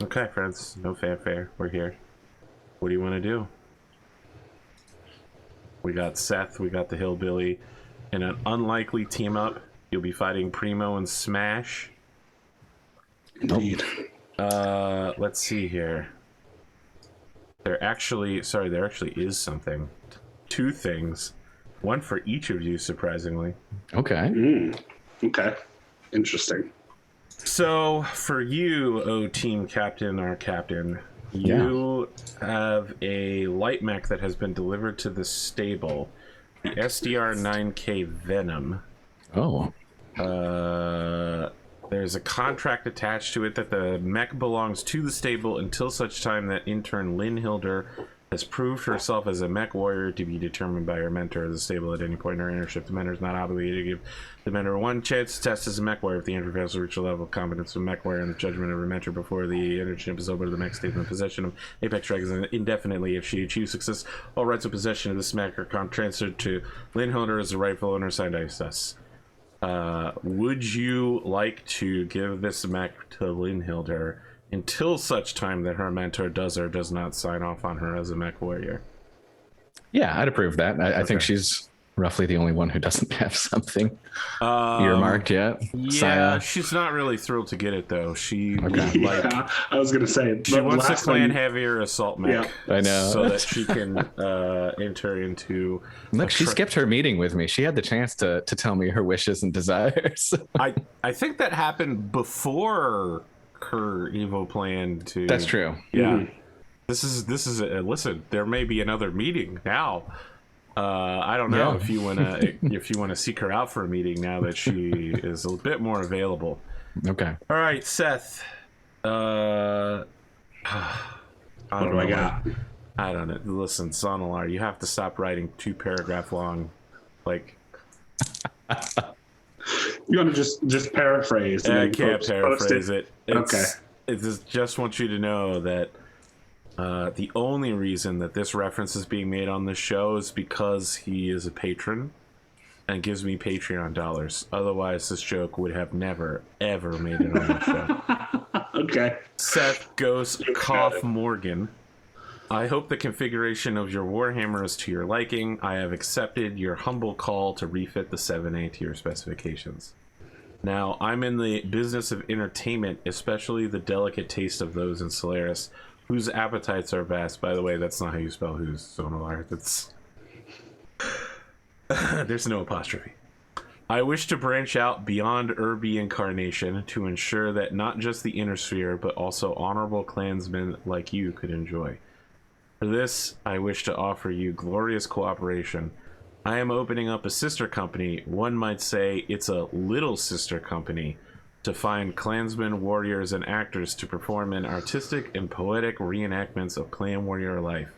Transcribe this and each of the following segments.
Okay, friends, no fanfare. We're here. What do you want to do? We got Seth, we got the Hillbilly. In an unlikely team up, you'll be fighting Primo and Smash. Indeed. Let's see here. There actually is something. Two things. One for each of you, surprisingly. Okay. Okay. Interesting. So, for you, team captain, our captain, you have a light mech that has been delivered to the stable. The SDR-9K Venom. Oh. There's a contract attached to it that the mech belongs to the stable until such time that intern Lynn Hilder has proved herself as a mech warrior to be determined by her mentor of the stable at any point in her internship. The mentor is not obligated to give the mentor one chance to test as a mech warrior if the intern fails to reach a level of competence of mech warrior and the judgment of her mentor before the internship is over. The mech stays in the possession of ApexDragons indefinitely. If she achieves success, all rights of possession of this mech are transferred to Lynn Hilder as the rightful owner. Signed, ISS. Would you like to give this mech to Lynn Hilder until such time that her mentor does or does not sign off on her as a mech warrior? Yeah, I'd approve that. I think she's roughly the only one who doesn't have something earmarked yet. Yeah, Saya. she's not really thrilled to get it though. She Yeah, I was gonna say she wants a clan heavier assault mech. Yeah, I know. So that she can enter into. Look, she skipped her meeting with me. She had the chance to tell me her wishes and desires. I think that happened before her Evo plan to. That's true. Yeah. This is listen, there may be another meeting now. I don't know if you wanna seek her out for a meeting now that she is a bit more available. Okay. All right, Seth. What do I got? I don't know. Listen, Sonalar, you have to stop writing 2-paragraph long, like. You want to just paraphrase? I can't paraphrase it. Okay. It just want you to know that the only reason that this reference is being made on this show is because he is a patron and gives me Patreon dollars. Otherwise, this joke would have never, ever made it on the show. Okay. Seth Ghost Cough Morgan. I hope the configuration of your Warhammer is to your liking. I have accepted your humble call to refit the 7A to your specifications. Now, I'm in the business of entertainment, especially the delicate taste of those in Solaris, whose appetites are vast. By the way, that's not how you spell whose, Sonalar. That's... There's no apostrophe. I wish to branch out beyond Urbi incarnation to ensure that not just the inner sphere, but also honorable clansmen like you could enjoy. For this, I wish to offer you glorious cooperation. I am opening up a sister company. One might say it's a little sister company to find clansmen, warriors, and actors to perform in artistic and poetic reenactments of clan warrior life.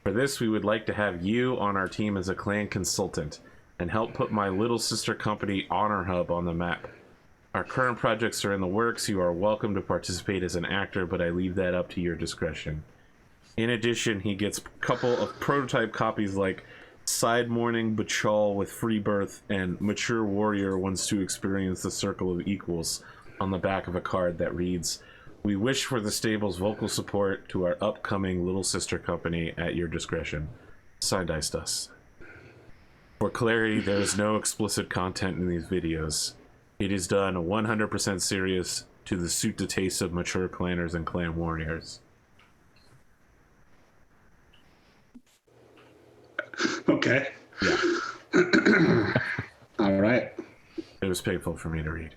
For this, we would like to have you on our team as a clan consultant and help put my little sister company Honor Hub on the map. Our current projects are in the works. You are welcome to participate as an actor, but I leave that up to your discretion. In addition, he gets a couple of prototype copies like Side Mourning Bachal with Free Birth and Mature Warrior wants to experience the Circle of Equals on the back of a card that reads, "We wish for the stable's vocal support to our upcoming little sister company at your discretion. Signed, Dust." For clarity, there is no explicit content in these videos. It is done 100% serious to suit the taste of mature clanners and clan warriors. Okay. Yeah. All right. It was painful for me to read.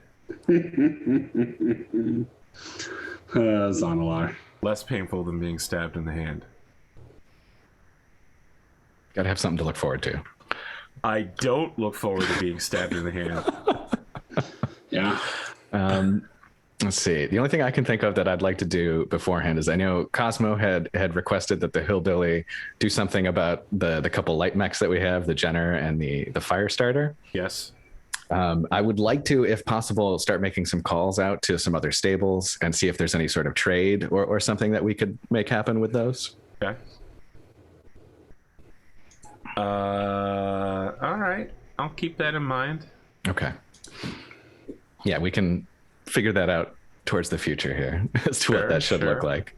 Zonalar. Less painful than being stabbed in the hand. Gotta have something to look forward to. I don't look forward to being stabbed in the hand. Yeah. Let's see. The only thing I can think of that I'd like to do beforehand is I know Cosmo had requested that the Hillbilly do something about the couple light mechs that we have, the Jenner and the Firestarter. Yes. I would like to, if possible, start making some calls out to some other stables and see if there's any sort of trade or something that we could make happen with those. Okay. All right. I'll keep that in mind. Okay. Yeah, we can figure that out towards the future here as to what that should look like.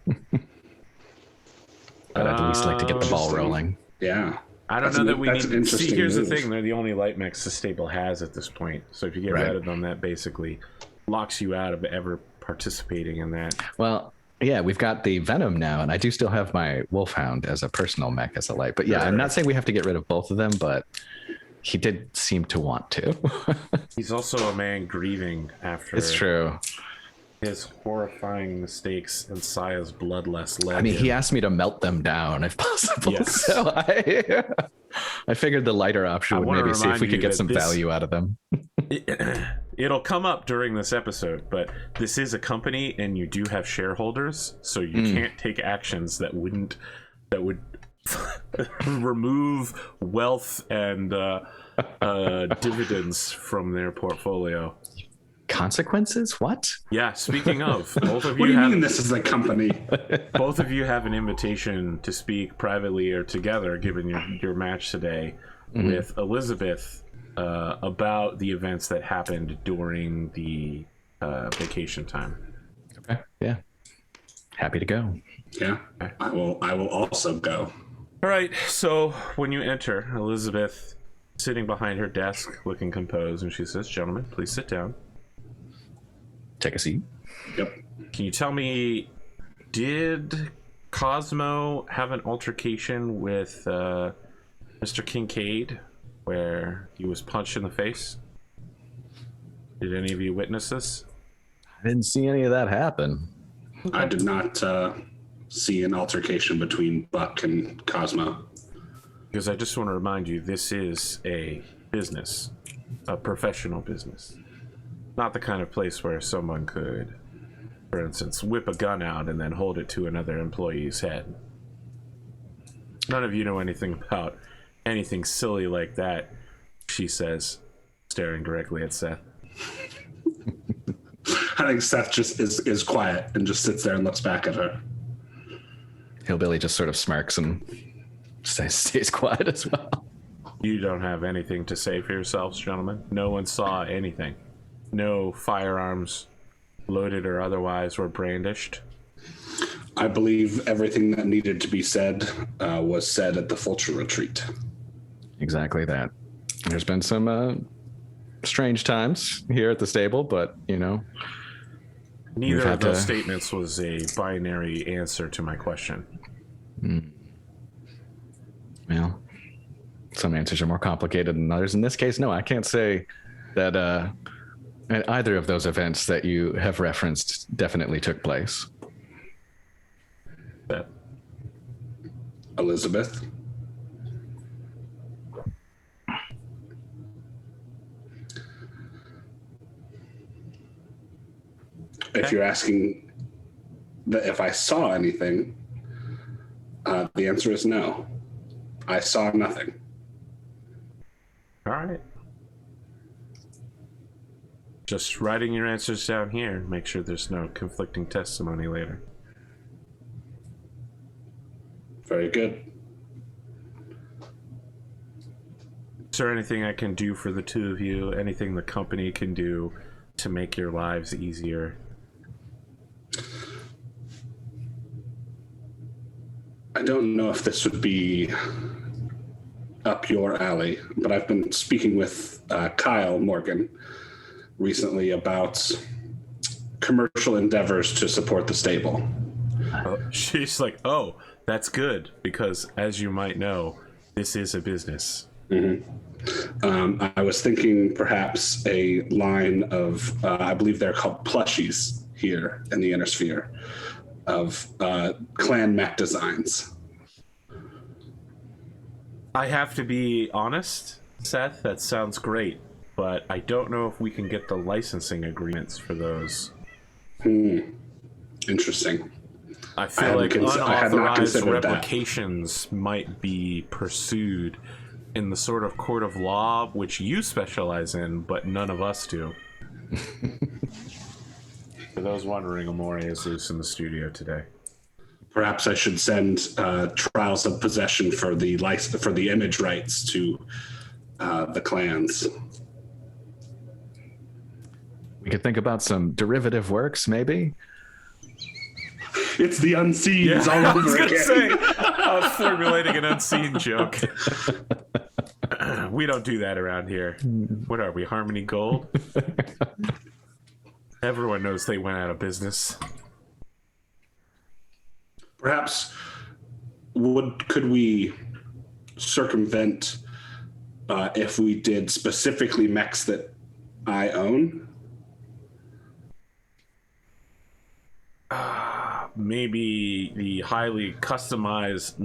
But I'd at least like to get the ball rolling. Yeah. I don't know that we need. See, here's move. the thing: they're the only light mechs the stable has at this point. So if you get rid of them, that basically locks you out of ever participating in that. Well, yeah, we've got the Venom now, and I do still have my Wolfhound as a personal mech as a light. But yeah, I'm not saying we have to get rid of both of them, but he did seem to want to. He's also a man grieving after. It's true. His horrifying mistakes and Saya's bloodlust led I mean, him. he asked me to melt them down if possible. Yes. So I figured the lighter option would maybe see if we could get some value out of them. It'll come up during this episode, but this is a company and you do have shareholders, so you can't take actions that would remove wealth and dividends from their portfolio. Consequences? What? Yeah, speaking of, both of you What do you have, mean this is a company? both of you have an invitation to speak privately or together, given your match today with Elizabeth about the events that happened during the vacation time. Okay. Yeah. Happy to go. Yeah. I will also go. All right, so when you enter, Elizabeth sitting behind her desk, looking composed, and she says, "Gentlemen, please sit down. Take a seat." Yep. Can you tell me, did Cosmo have an altercation with Mr. Kincaid where he was punched in the face? Did any of you witness this? I didn't see any of that happen. I did not see an altercation between Buck and Cosmo. Because I just want to remind you, this is a business, a professional business. Not the kind of place where someone could, for instance, whip a gun out and then hold it to another employee's head. None of you know anything about anything silly like that, she says, staring directly at Seth. I think Seth just is quiet and just sits there and looks back at her. Hillbilly just sort of smirks and stays quiet as well. You don't have anything to say for yourselves, gentlemen. No one saw anything. No firearms, loaded or otherwise, were brandished. I believe everything that needed to be said was said at the Fulcher retreat. Exactly that. There's been some strange times here at the stable, but, you know. Neither of those statements was a binary answer to my question. Well, some answers are more complicated than others. In this case, no, I can't say that either of those events that you have referenced definitely took place. Elizabeth? If you're asking if I saw anything, the answer is no. I saw nothing. All right. Just writing your answers down here. Make sure there's no conflicting testimony later. Very good. Is there anything I can do for the two of you? Anything the company can do to make your lives easier? I don't know if this would be up your alley, but I've been speaking with Kyle Morgan recently about commercial endeavors to support the stable. She's like, oh, that's good, because as you might know, this is a business. I was thinking perhaps a line of, I believe they're called plushies here in the Inner Sphere, of clan mech designs. I have to be honest, Seth, that sounds great, but I don't know if we can get the licensing agreements for those. Interesting. I feel like unauthorized replications might be pursued in the sort of court of law which you specialize in, but none of us do. For those wondering, Amore is loose in the studio today. Perhaps I should send trials of possession for the image rights to the clans. We could think about some derivative works, maybe. It's the unseen all I was over gonna again. say, I was formulating an unseen joke. We don't do that around here. What are we, Harmony Gold? Everyone knows they went out of business. Perhaps could we circumvent if we did specifically mechs that I own? Maybe the highly customized,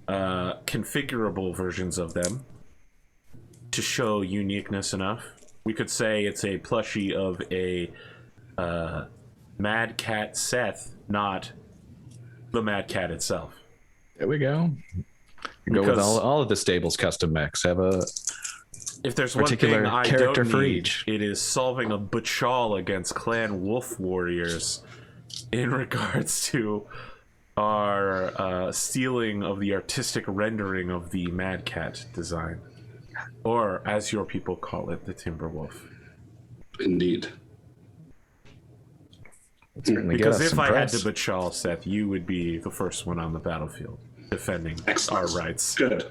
configurable versions of them to show uniqueness enough. We could say it's a plushie of a Mad Cat Seth, not the Mad Cat itself. There we go. Go with all of the stables custom mechs. Have a if there's one particular thing I character don't for need, each. it is solving a bachal against Clan Wolf Warriors in regards to our stealing of the artistic rendering of the Mad Cat design. Or, as your people call it, the Timberwolf. Indeed. Because if I had to bachal, Seth, you would be the first one on the battlefield defending our rights. Good.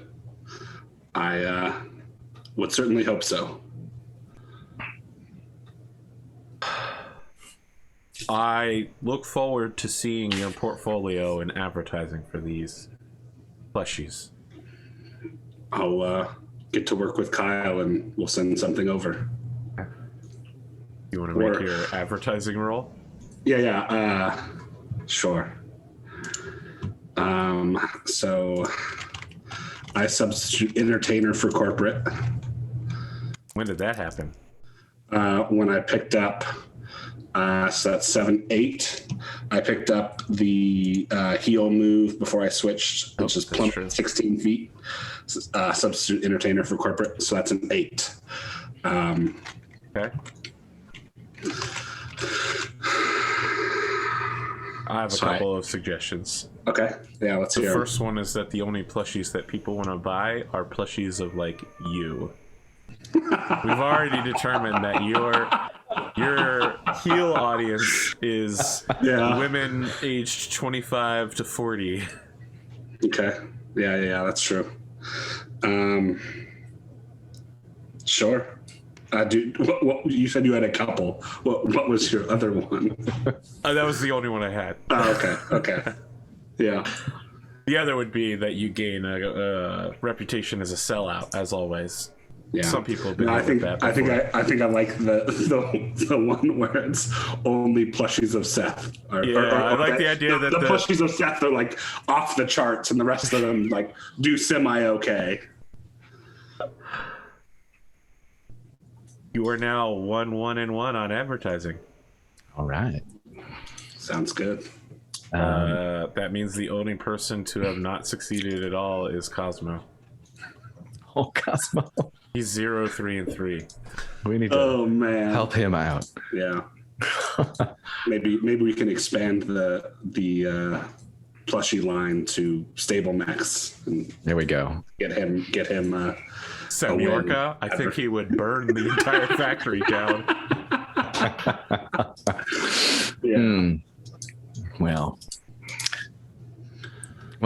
I would certainly hope so. I look forward to seeing your portfolio and advertising for these plushies. I'll get to work with Kyle and we'll send something over. You want to make your advertising role? Yeah, sure. So I substitute entertainer for corporate. When did that happen? When I picked up, so that's 7-8. I picked up the heel move before I switched, which is plummet 16 feet. Substitute entertainer for corporate, so that's an 8. Okay. I have a couple of suggestions. Okay. Yeah, let's hear. The first one is that the only plushies that people want to buy are plushies of, like, you. We've already determined that your heel audience is women aged 25 to 40. Okay. Yeah, that's true. Sure. Dude, what you said you had a couple. What was your other one? That was the only one I had. Oh, okay. Yeah. The other would be that you gain a reputation as a sellout, as always. Yeah. Some people have been I think that I think I like the one where it's only plushies of Seth. I like the idea that the plushies of Seth are like off the charts, and the rest of them like do semi-okay. You are now 1-1-1 on advertising. All right. Sounds good. That means the only person to have not succeeded at all is Cosmo. Oh, Cosmo. He's 0-3-3. We need to help him out. Yeah. maybe we can expand the plushie line to stable mechs. And there we go. Get him. Semyorka, I think he would burn the entire factory down. Yeah. Well,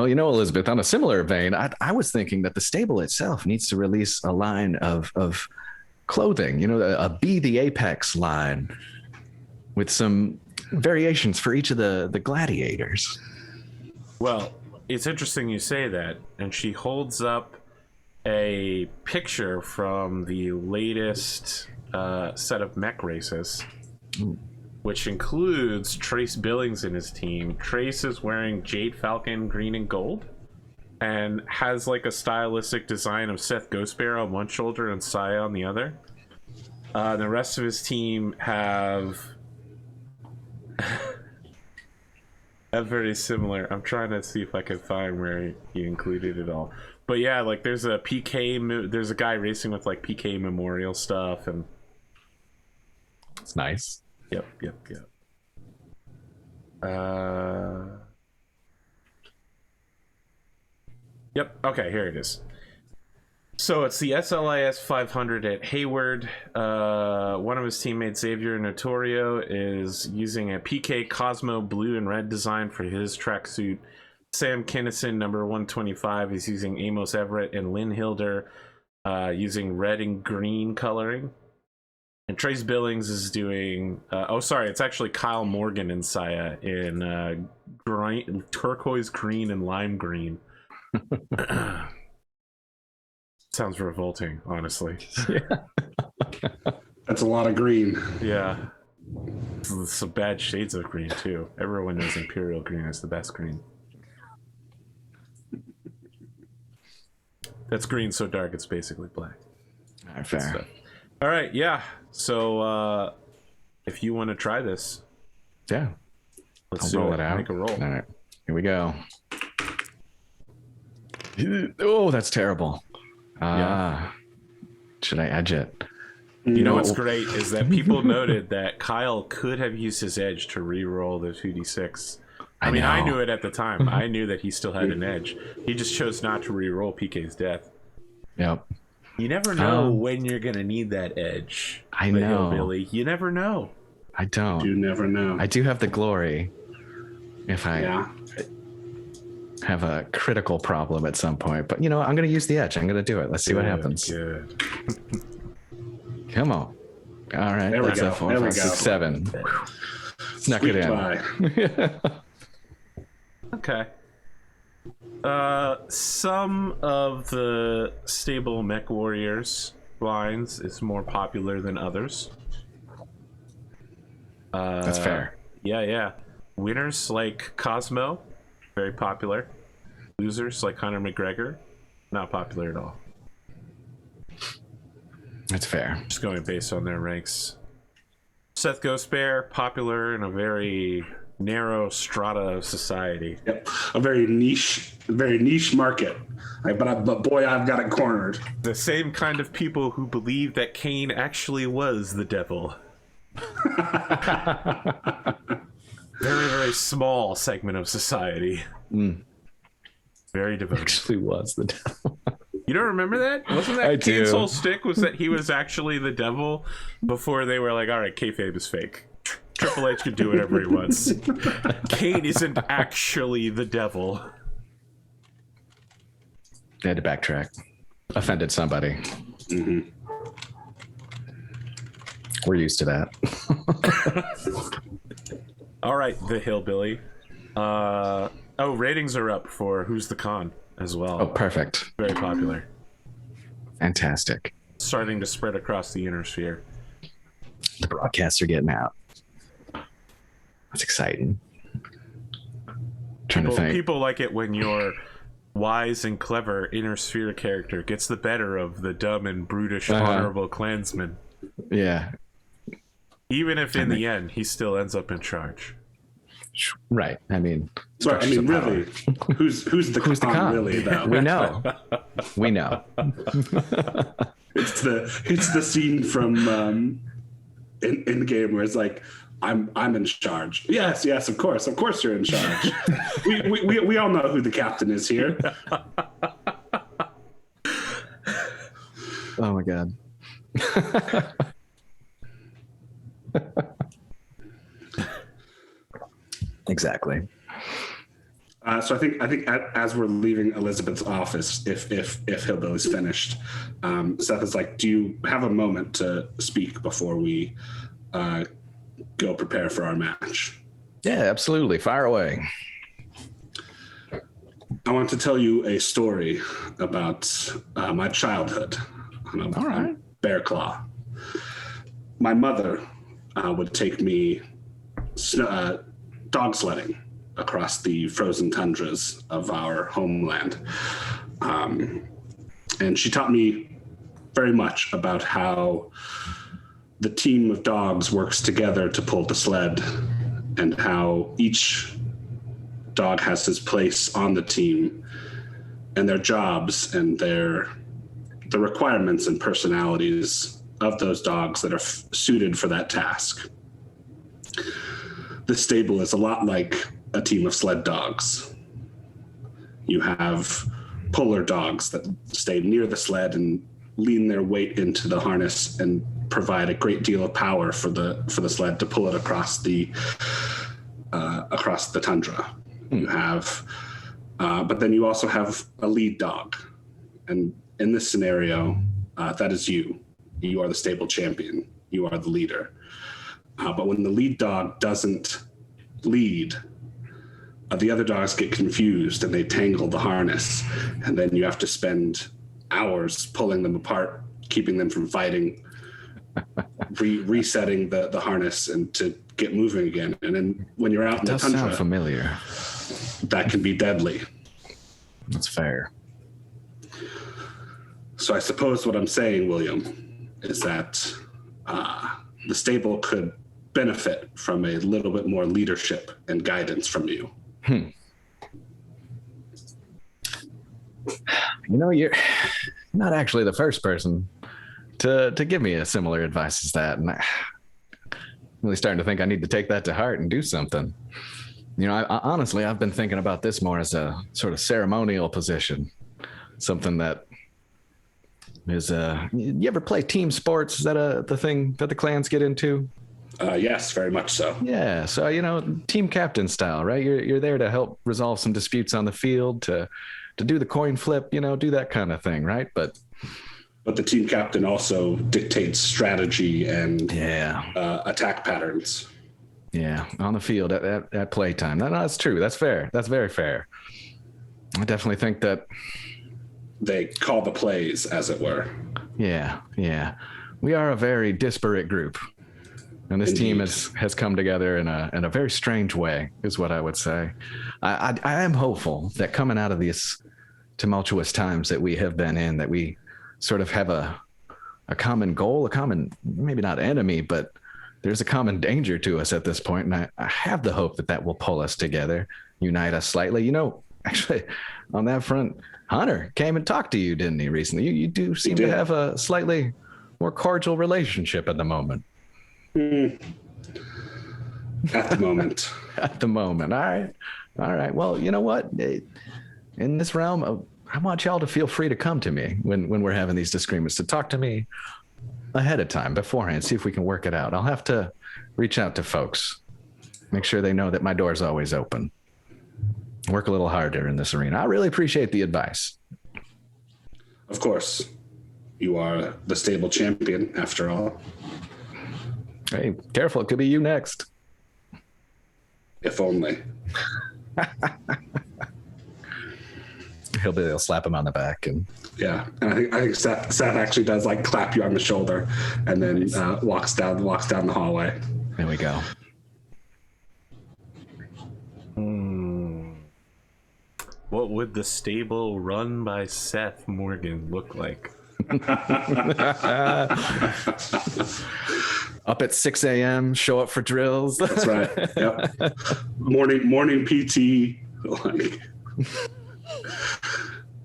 you know, Elizabeth, on a similar vein, I was thinking that the stable itself needs to release a line of clothing, you know, a Be the Apex line with some variations for each of the gladiators. Well, it's interesting you say that. And she holds up a picture from the latest set of mech races. Ooh. Which includes Trace Billings in his team. Trace is wearing Jade Falcon green and gold and has like a stylistic design of Seth Ghostbear on one shoulder and Saya on the other. The rest of his team have very similar. I'm trying to see if I can find where he included it all. But yeah, like there's a there's a guy racing with like PK Memorial stuff, and it's nice. Yep. Yep. Okay, here it is. So it's the SLIS 500 at Hayward. One of his teammates, Xavier Notorio, is using a PK Cosmo blue and red design for his tracksuit. Sam Kinnison, number 125, is using Amos Everett and Lynn Hilder using red and green coloring. And Trace Billings is doing... it's actually Kyle Morgan and Saya in turquoise green and lime green. Sounds revolting, honestly. That's a lot of green. Yeah. Some bad shades of green, too. Everyone knows Imperial green is the best green. That's green so dark it's basically black. All right, fair. All right, yeah. So if you want to try this, yeah, let's roll it out. Make a roll. All right, here we go. Oh, that's terrible. Should I edge it? You know what's great is that people noted that Kyle could have used his edge to re-roll the 2d6. I mean, I knew it at the time. I knew that he still had an edge. He just chose not to re-roll PK's death. Yep. You never know when you're going to need that edge. I know. Hillbilly. You never know. I don't. You never know. I do have the glory if I have a critical problem at some point. But, you know, I'm going to use the edge. I'm going to do it. Let's see what happens. Good. Come on. All right. There we That's go. a 4, There we 5, 6, go. 7. Snuck it in. Okay. Some of the stable Mech Warriors lines is more popular than others. That's fair. Yeah. Winners like Cosmo, very popular. Losers like Conor McGregor, not popular at all. That's fair. Just going based on their ranks. Seth Ghostbear, popular in a very narrow strata of society. Yep. A very niche market. But boy, I've got it cornered. The same kind of people who believe that Cain actually was the devil. Very, very small segment of society. Very devoted. Actually was the devil. You don't remember that? Wasn't that Kane's whole stick was that he was actually the devil before they were like, all right, kayfabe is fake. Triple H can do whatever he wants. Kane isn't actually the devil. They had to backtrack. Offended somebody. Mm-hmm. We're used to that. All right, the hillbilly. Ratings are up for Who's the Con as well. Oh, perfect. Very popular. Fantastic. Starting to spread across the inner sphere. The broadcasts are getting out. That's exciting. Trying to think. People like it when your wise and clever inner sphere character gets the better of the dumb and brutish honorable clansman. Yeah. Even if in the end he still ends up in charge. Right. I mean, sorry. I mean, really, who's the con? Really, though? We know. We know. It's the scene from in the game where it's like, I'm in charge. Yes, of course you're in charge. we all know who the captain is here. Oh my god. Exactly. So I think as we're leaving Elizabeth's office, if Hillbilly's finished, Seth is like, "Do you have a moment to speak before we go prepare for our match?" Yeah, absolutely. Fire away. I want to tell you a story about my childhood. All right. Bear Claw. My mother would take me dog sledding across the frozen tundras of our homeland. And she taught me very much about how the team of dogs works together to pull the sled, and how each dog has his place on the team and their jobs and the requirements and personalities of those dogs that are suited for that task. The stable is a lot like a team of sled dogs. You have puller dogs that stay near the sled and lean their weight into the harness and provide a great deal of power for the sled to pull it across the tundra. You have, but then you also have a lead dog, and in this scenario, that is you. You are the stable champion. You are the leader. But when the lead dog doesn't lead, the other dogs get confused and they tangle the harness, and then you have to spend hours pulling them apart, keeping them from fighting, resetting the harness and to get moving again. And then when you're out in the tundra, sound familiar. That can be deadly. That's fair. So I suppose what I'm saying, William, is that the stable could benefit from a little bit more leadership and guidance from you. You know, you're not actually the first person to give me a similar advice as that. And I'm really starting to think I need to take that to heart and do something. You know, honestly, I've been thinking about this more as a sort of ceremonial position, something that is you ever play team sports? Is that the thing that the clans get into? Yes, very much so. Yeah, so you know, team captain style, right? You're there to help resolve some disputes on the field, to do the coin flip, you know, do that kind of thing, right? But the team captain also dictates strategy and attack patterns. Yeah, on the field at playtime. No, that's true. That's fair. That's very fair. I definitely think that they call the plays, as it were. Yeah. We are a very disparate group. And this team has come together in a very strange way, is what I would say. I am hopeful that coming out of these tumultuous times that we have been in, that we sort of have a common goal, a common, maybe not enemy, but there's a common danger to us at this point. And I have the hope that will pull us together, unite us slightly. You know, actually, on that front, Hunter came and talked to you, didn't he, recently? You do seem to have a slightly more cordial relationship at the moment. At the moment. At the moment. All right. Well, you know what? In this realm, I want y'all to feel free to come to me when we're having these disagreements, to talk to me ahead of time, beforehand, see if we can work it out. I'll have to reach out to folks, make sure they know that my door's always open. Work a little harder in this arena. I really appreciate the advice. Of course. You are the stable champion, after all. Hey, careful. It could be you next. If only. He'll slap him on the back. And I think Seth actually does like clap you on the shoulder and then walks down the hallway. There we go. What would the stable run by Seth Morgan look like? Up at 6 a.m., show up for drills. That's right. Yep. Morning PT.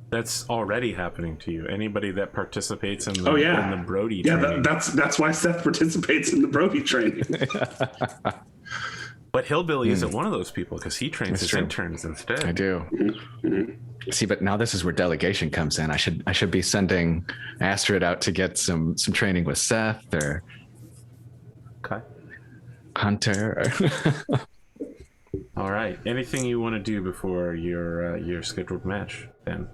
That's already happening to you. Anybody that participates in the Brody training. That's why Seth participates in the Brody training. But Hillbilly isn't one of those people, because he trains his interns instead. I do. Mm-hmm. See, but now this is where delegation comes in. I should be sending Astrid out to get some training with Seth or Hunter. All right. Anything you want to do before your scheduled match, then?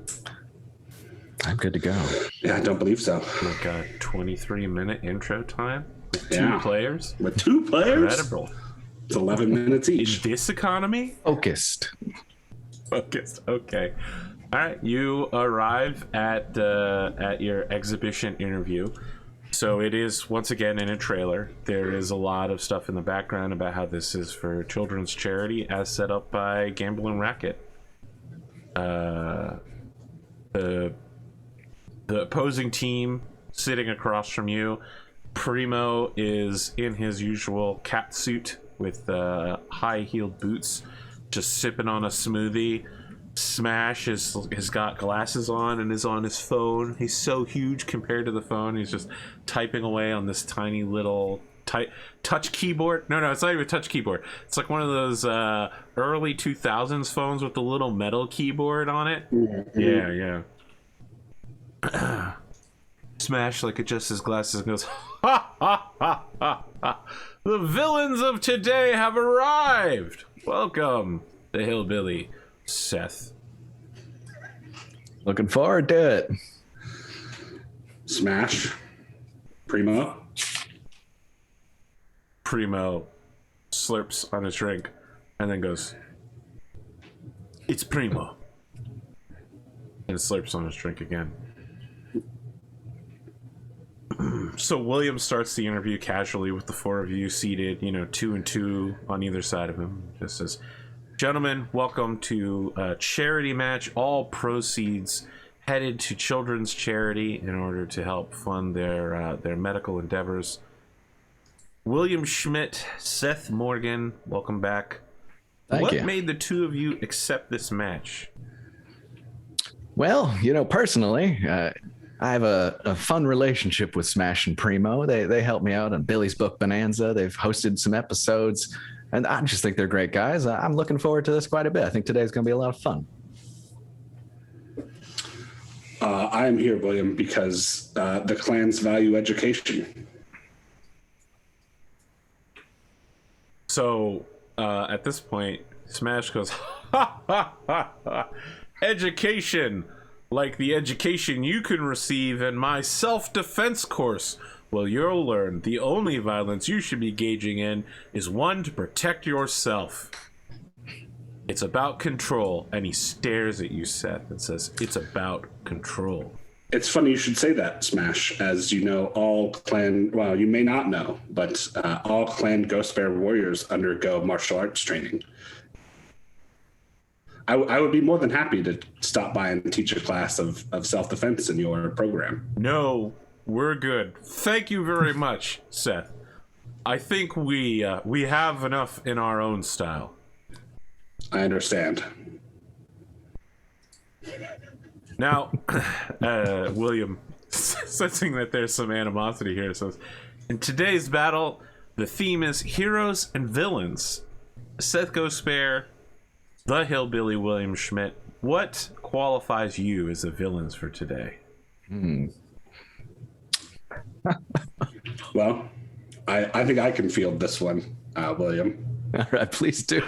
I'm good to go. Yeah, I don't believe so. Like a 23-minute intro time with two players. With two players? Incredible. It's 11 minutes each. In this economy? Focused. Okay. All right. You arrive at your exhibition interview. So it is, once again, in a trailer. There is a lot of stuff in the background about how this is for children's charity, as set up by Gamble and Racket. The opposing team sitting across from you, Primo is in his usual cat suit with high-heeled boots, just sipping on a smoothie. Smash has got glasses on and is on his phone. He's so huge compared to the phone. He's just typing away on this tiny little touch keyboard. No, it's not even a touch keyboard. It's like one of those early 2000s phones with the little metal keyboard on it. Yeah. Smash like adjusts his glasses and goes, ha ha ha ha ha. The villains of today have arrived. Welcome, the hillbilly Seth. Looking forward to it. Smash. Primo slurps on his drink and then goes, it's Primo. And slurps on his drink again. So William starts the interview casually with the four of you seated, 2 and 2 on either side of him. Just says, gentlemen, welcome to a charity match. All proceeds headed to children's charity in order to help fund their medical endeavors. William Schmidt, Seth Morgan, welcome back. Thank you. What made the two of you accept this match? Well, personally, I have a fun relationship with Smash and Primo. They helped me out on Billy's Book Bonanza. They've hosted some episodes, and I just think they're great guys. I'm looking forward to this quite a bit. I think today's going to be a lot of fun. I am here, William, because the clans value education. So at this point, Smash goes, ha ha ha ha, education, like the education you can receive in my self-defense course. Well, you'll learn the only violence you should be engaging in is one to protect yourself. It's about control. And he stares at you, Seth, and says, it's about control. It's funny you should say that, Smash. As you know, all clan, well, you may not know, but all clan Ghost Bear warriors undergo martial arts training. I would be more than happy to stop by and teach a class of self-defense in your program. No, we're good. Thank you very much, Seth. I think we have enough in our own style. I understand. Now, William, sensing that there's some animosity here, says, in today's battle, the theme is heroes and villains. Seth Ghostbear, the hillbilly William Schmidt, what qualifies you as the villains for today? Well, I think I can field this one, William. All right, please do.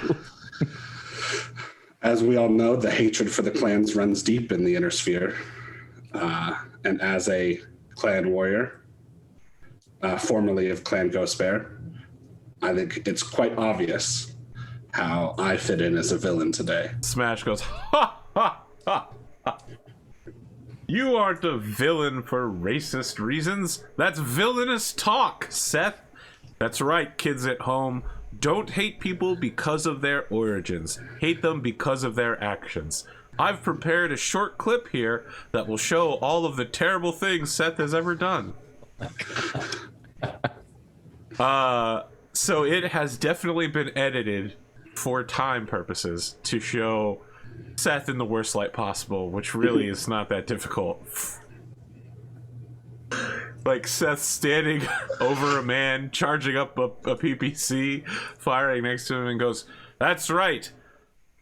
As we all know, the hatred for the clans runs deep in the Inner Sphere. And as a clan warrior, formerly of Clan Ghost Bear, I think it's quite obvious how I fit in as a villain today. Smash goes, ha, ha, ha, ha. You aren't a villain for racist reasons. That's villainous talk, Seth. That's right, kids at home. Don't hate people because of their origins. Hate them because of their actions. I've prepared a short clip here that will show all of the terrible things Seth has ever done. So it has definitely been edited for time purposes to show Seth in the worst light possible, which really is not that difficult. Like Seth standing over a man, charging up a PPC, firing next to him, and goes, "That's right.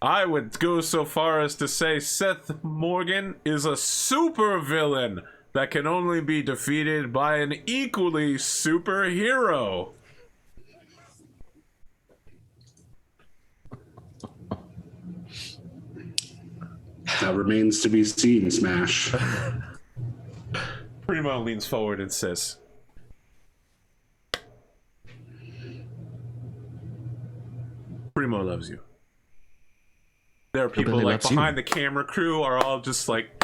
I would go so far as to say Seth Morgan is a super villain that can only be defeated by an equally super hero." That remains to be seen, Smash. Primo leans forward and says, Primo loves you. There are people like behind the camera crew are all just like,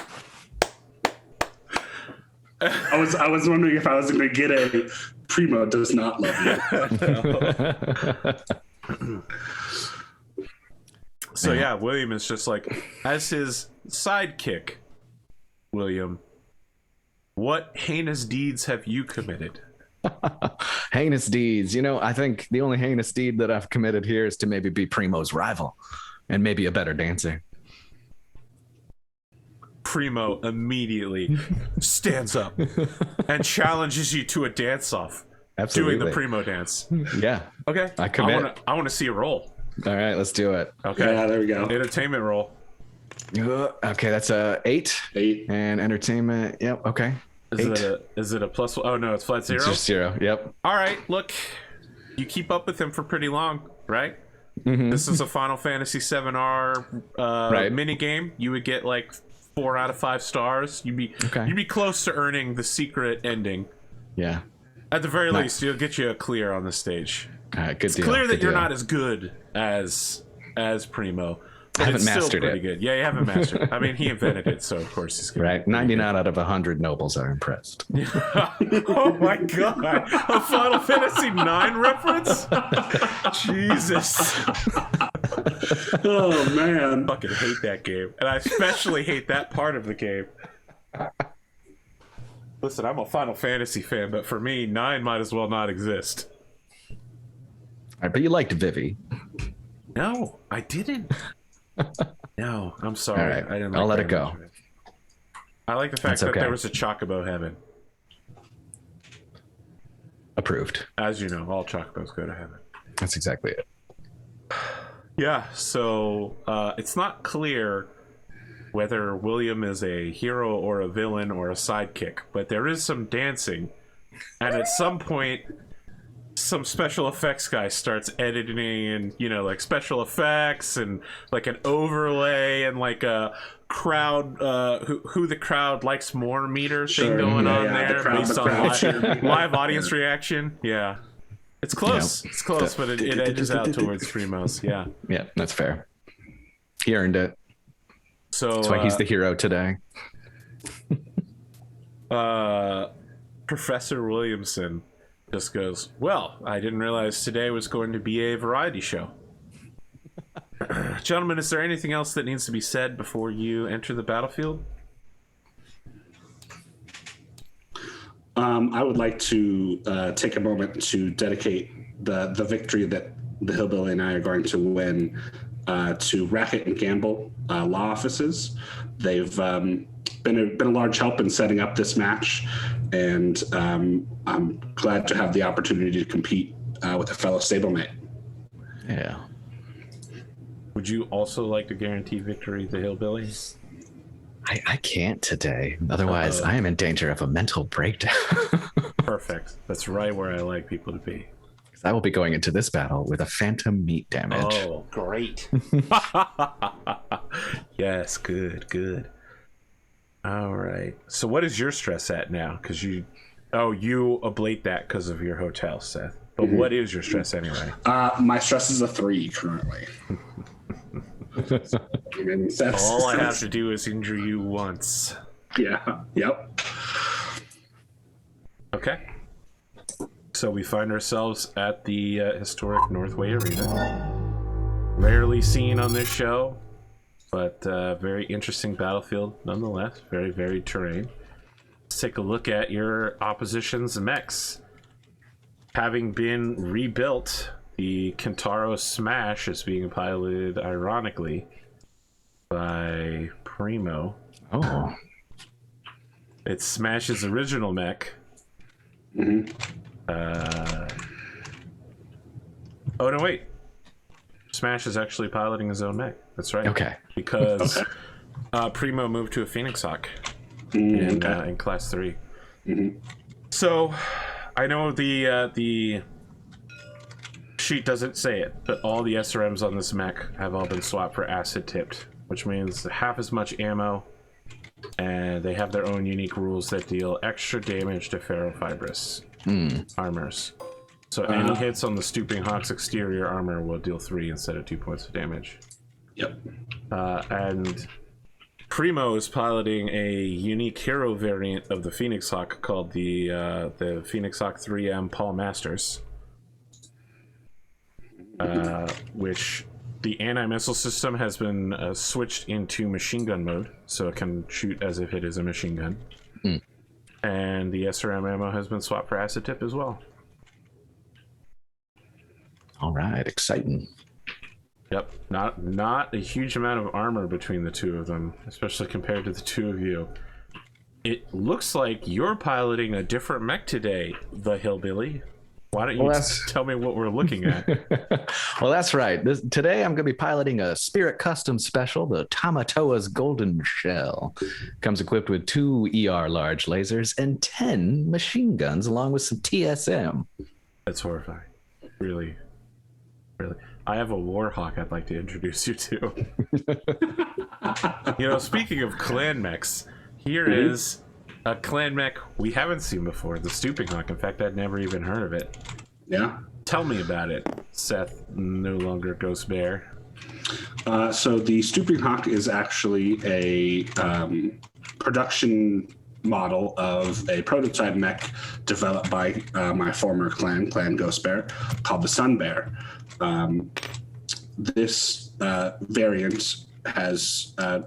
I was wondering if I was going to get a Primo does not love you. So yeah, William is just like, as his sidekick, William, what heinous deeds have you committed? Heinous deeds. I think the only heinous deed that I've committed here is to maybe be Primo's rival and maybe a better dancer. Primo immediately stands up and challenges you to a dance-off. Absolutely. doing the primo dance. Yeah. Okay. I commit. I want to see a roll. All right, let's do it. Okay. Yeah, there we go. Entertainment roll. Okay, that's a 8. 8. And entertainment. Yep. Okay. Is it a plus? Oh no, it's flat 0. It's just 0. Yep. All right. Look, you keep up with him for pretty long, right? Mm-hmm. This is a Final Fantasy 7R mini game. You would get like 4 out of 5 stars. You'd be close to earning the secret ending. Yeah. At the very least, you'll get you a clear on the stage. All right, good it's deal. Clear that good you're deal. not as good as Primo. I haven't it's mastered still pretty it. good. Yeah, you haven't mastered it. I mean, he invented it, so of course he's good. Right. 99 out of 100 nobles are impressed. Oh my god. A Final Fantasy 9 reference? Jesus. Oh man. I fucking hate that game. And I especially hate that part of the game. Listen, I'm a Final Fantasy fan, but for me, 9 might as well not exist. All right, but you liked Vivi. No, I didn't. No, I'm sorry. All right, I didn't. I'll let it go. I like the fact That's that okay. there was a Chocobo heaven. Approved. As you know, all Chocobos go to heaven. That's exactly it. Yeah, so it's not clear whether William is a hero or a villain or a sidekick, but there is some dancing, and at some point some special effects guy starts editing and like special effects and like an overlay and like a crowd who the crowd likes more meter thing going on there based on live audience reaction. Yeah, it's close. It's close, but it edges out towards Primo's. Yeah, that's fair. He earned it. So that's why he's the hero today. Professor Williamson just goes, well, I didn't realize today was going to be a variety show. Gentlemen, is there anything else that needs to be said before you enter the battlefield? I would like to take a moment to dedicate the victory that the Hillbilly and I are going to win to Racket and Gamble law offices. They've been a large help in setting up this match, and I'm glad to have the opportunity to compete with a fellow stablemate. Yeah. Would you also like to guarantee victory, the Hillbilly? I can't today. Otherwise, I am in danger of a mental breakdown. Perfect. That's right where I like people to be. I will be going into this battle with a phantom meat damage. Oh, great. Yes, good. All right. So what is your stress at now? Because you ablate that because of your hotel, Seth. But what is your stress anyway? My stress is a 3 currently. All I have to do is injure you once. Yeah. Yep. Okay. So we find ourselves at the historic Northway Arena. Rarely seen on this show, but very interesting battlefield nonetheless. Very varied terrain. Let's take a look at your opposition's mechs. Having been rebuilt, the Kentaro Smash is being piloted, ironically, by Primo. Oh. It's Smash's original mech. Oh no, wait. Smash is actually piloting his own mech. That's right. Okay. Because Primo moved to a Phoenix Hawk in Class 3. So I know the sheet doesn't say it, but all the SRMs on this mech have all been swapped for acid tipped, which means half as much ammo, and they have their own unique rules that deal extra damage to ferrofibrous armors. So any hits on the Stooping Hawk's exterior armor will deal 3 instead of 2 points of damage. Yep. And Primo is piloting a unique hero variant of the Phoenix Hawk called the Phoenix Hawk 3M Paul Masters, which the anti-missile system has been switched into machine gun mode, so it can shoot as if it is a machine gun. And the SRM ammo has been swapped for acid tip as well. All right, exciting. Yep, not a huge amount of armor between the two of them, especially compared to the two of you. It looks like you're piloting a different mech today, the Hillbilly. Why don't you tell me what we're looking at? Well, that's right. Today I'm going to be piloting a Spirit Custom Special, the Tamatoa's Golden Shell. Comes equipped with 2 ER large lasers and 10 machine guns, along with some TSM. That's horrifying. Really. I have a Warhawk I'd like to introduce you to. Speaking of clan mechs, here is a clan mech we haven't seen before, the Stooping Hawk. In fact, I'd never even heard of it. Yeah. Tell me about it, Seth, no longer Ghost Bear. So the Stooping Hawk is actually a production model of a prototype mech developed by my former clan Ghost Bear, called the Sun Bear. This variant has 2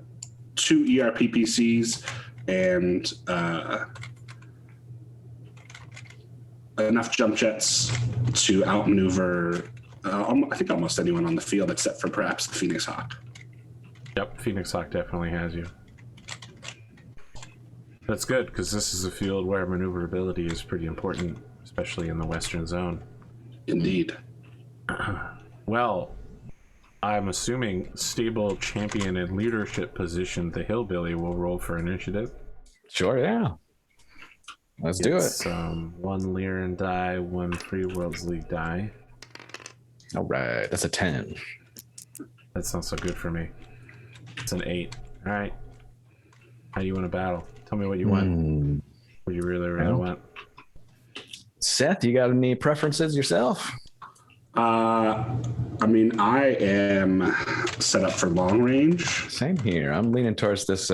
ERPPCs and enough jump jets to outmaneuver I think almost anyone on the field except for perhaps the Phoenix Hawk. Yep, Phoenix Hawk definitely has you. That's good, because this is a field where maneuverability is pretty important, especially in the Western Zone. Indeed. Well, I'm assuming stable champion and leadership position, the Hillbilly, will roll for initiative. Sure, yeah. Let's do it. 1 Lyran die, 1 Free Worlds League die. All right, that's a 10. That's not so good for me. It's an 8. All right. How do you want to battle? Tell me what you want. What you really want. Seth, you got any preferences yourself? I am set up for long range. Same here. I'm leaning towards this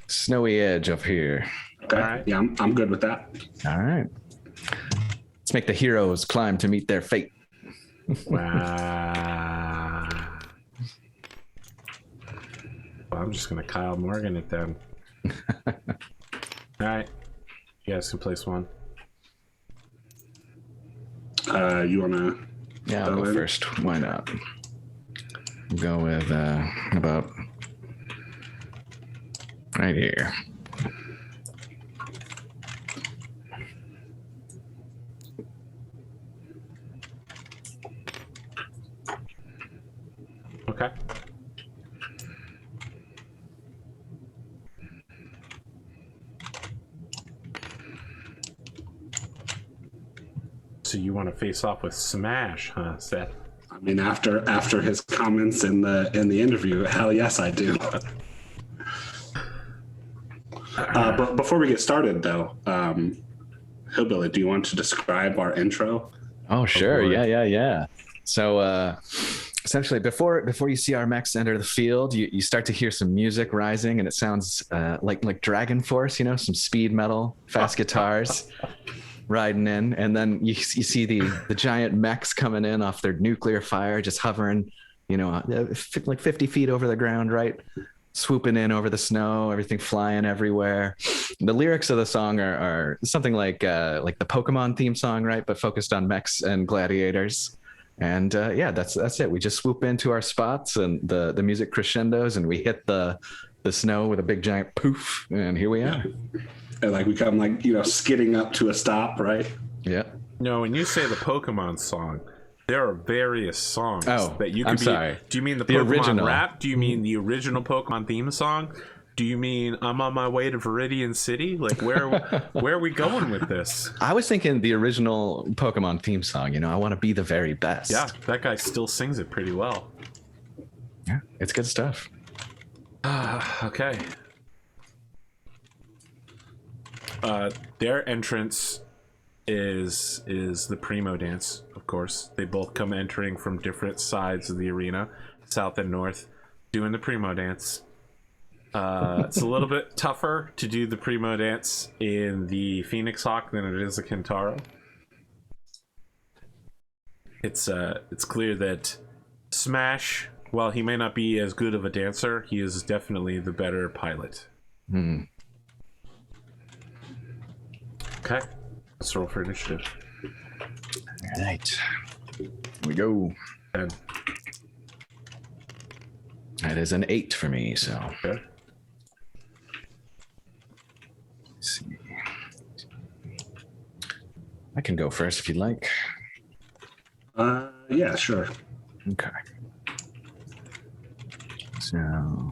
snowy edge up here. Okay. All right. Yeah, I'm good with that. All right. Let's make the heroes climb to meet their fate. Wow. Well, I'm just going to Kyle Morgan it then. All right. You guys can place 1. You want to... Yeah, I'll go first. Why not? Go with about right here. Okay. So you want to face off with Smash, huh, Seth? I mean, after his comments in the interview, hell yes, I do. But before we get started, though, Hillbilly, do you want to describe our intro? Oh, sure. Yeah. So essentially, before you see our mechs enter the field, you start to hear some music rising, and it sounds like Dragon Force, some speed metal, fast guitars. Riding in, and then you see the giant mechs coming in off their nuclear fire, just hovering, like 50 feet over the ground, right? Swooping in over the snow, everything flying everywhere. The lyrics of the song are something like the Pokemon theme song, right? But focused on mechs and gladiators. And that's it. We just swoop into our spots, and the music crescendos, and we hit the snow with a big giant poof, and here we are. And we come skidding up to a stop, right? Yeah. No, when you say the Pokemon song, there are various songs that you can sorry. Do you mean the Pokemon original rap? Do you mean the original Pokemon theme song? Do you mean I'm on my way to Viridian City? Like where are we going with this? I was thinking the original Pokemon theme song, I want to be the very best. Yeah, that guy still sings it pretty well. Yeah, it's good stuff. Okay. Their entrance is the Primo dance, of course. They both come entering from different sides of the arena, south and north, doing the Primo dance. It's a little bit tougher to do the Primo dance in the Phoenix Hawk than it is the Kintaro. It's clear that Smash, while he may not be as good of a dancer, he is definitely the better pilot. Okay, let's roll for initiative. All right, here we go. 10. That is an 8 for me, so. Okay. Let's see. I can go first if you'd like. Yeah, sure. Okay. So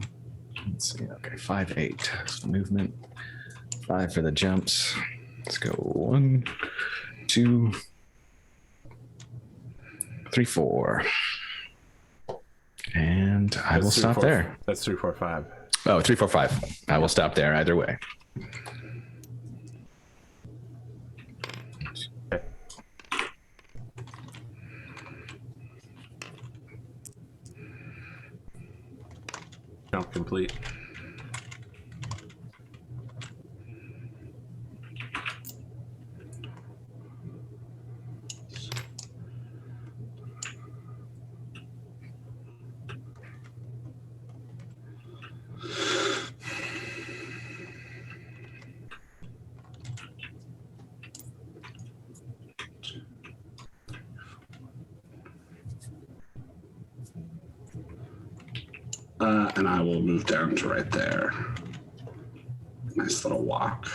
let's see. Okay, 5'8" so movement. 5 for the jumps. Let's go 1, 2, 3, 4. And I will stop there. That's 3, 4, 5. Oh, 3, 4, 5. I will stop there either way. Okay. Jump complete. And I will move down to right there. Nice little walk.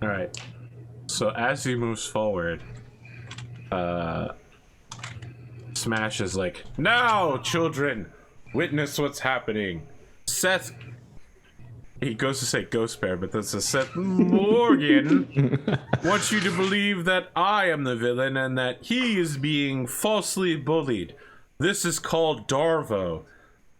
All right. So as he moves forward, Smash is like, "Now, children, witness what's happening. Seth." He goes to say Ghost Bear, but this is Seth Morgan wants you to believe that I am the villain and that he is being falsely bullied. This is called Darvo.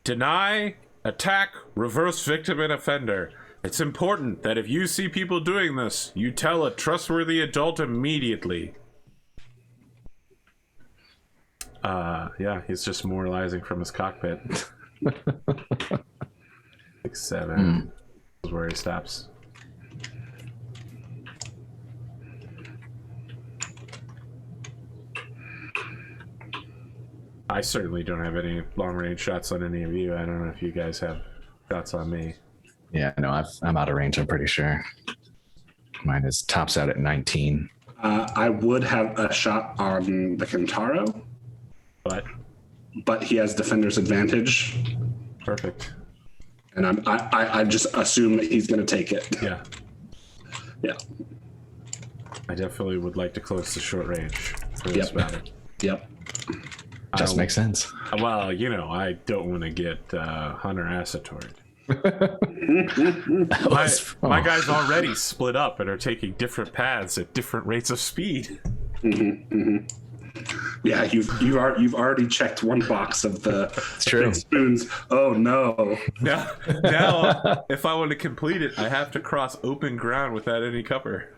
Deny, attack, reverse victim and offender. It's important that if you see people doing this, you tell a trustworthy adult immediately. Yeah, he's just moralizing from his cockpit. 6, 7 is where he stops. I certainly don't have any long-range shots on any of you. I don't know if you guys have shots on me. Yeah, no, I'm out of range, I'm pretty sure. Mine is tops out at 19. I would have a shot on the Kentaro, but he has defender's advantage. Perfect. And I just assume that he's going to take it. Yeah. Yeah. I definitely would like to close the short range for this battle. Yep. Just makes sense. Well, you know, I don't want to get Hunter Acetoid. My guys already split up and are taking different paths at different rates of speed. Yeah, you've already checked one box of the true. spoons. Oh no! Now, if I want to complete it, I have to cross open ground without any cover,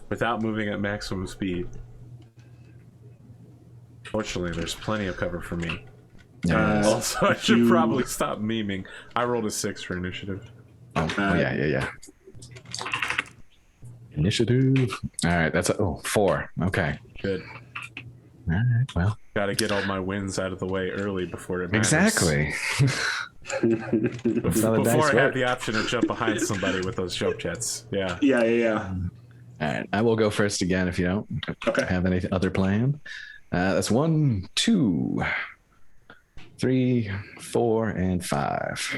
without moving at maximum speed. Fortunately, there's plenty of cover for me. Also, I should probably stop memeing. I rolled a 6 for initiative. Yeah. Initiative. All right, that's 4. Okay. Good. All right, well. Got to get all my wins out of the way early before it matters. Exactly. Before I have the option to jump behind somebody with those jump jets. Yeah. Yeah. All right, I will go first again if you don't have any other plan. That's 1, 2, 3, 4, and 5.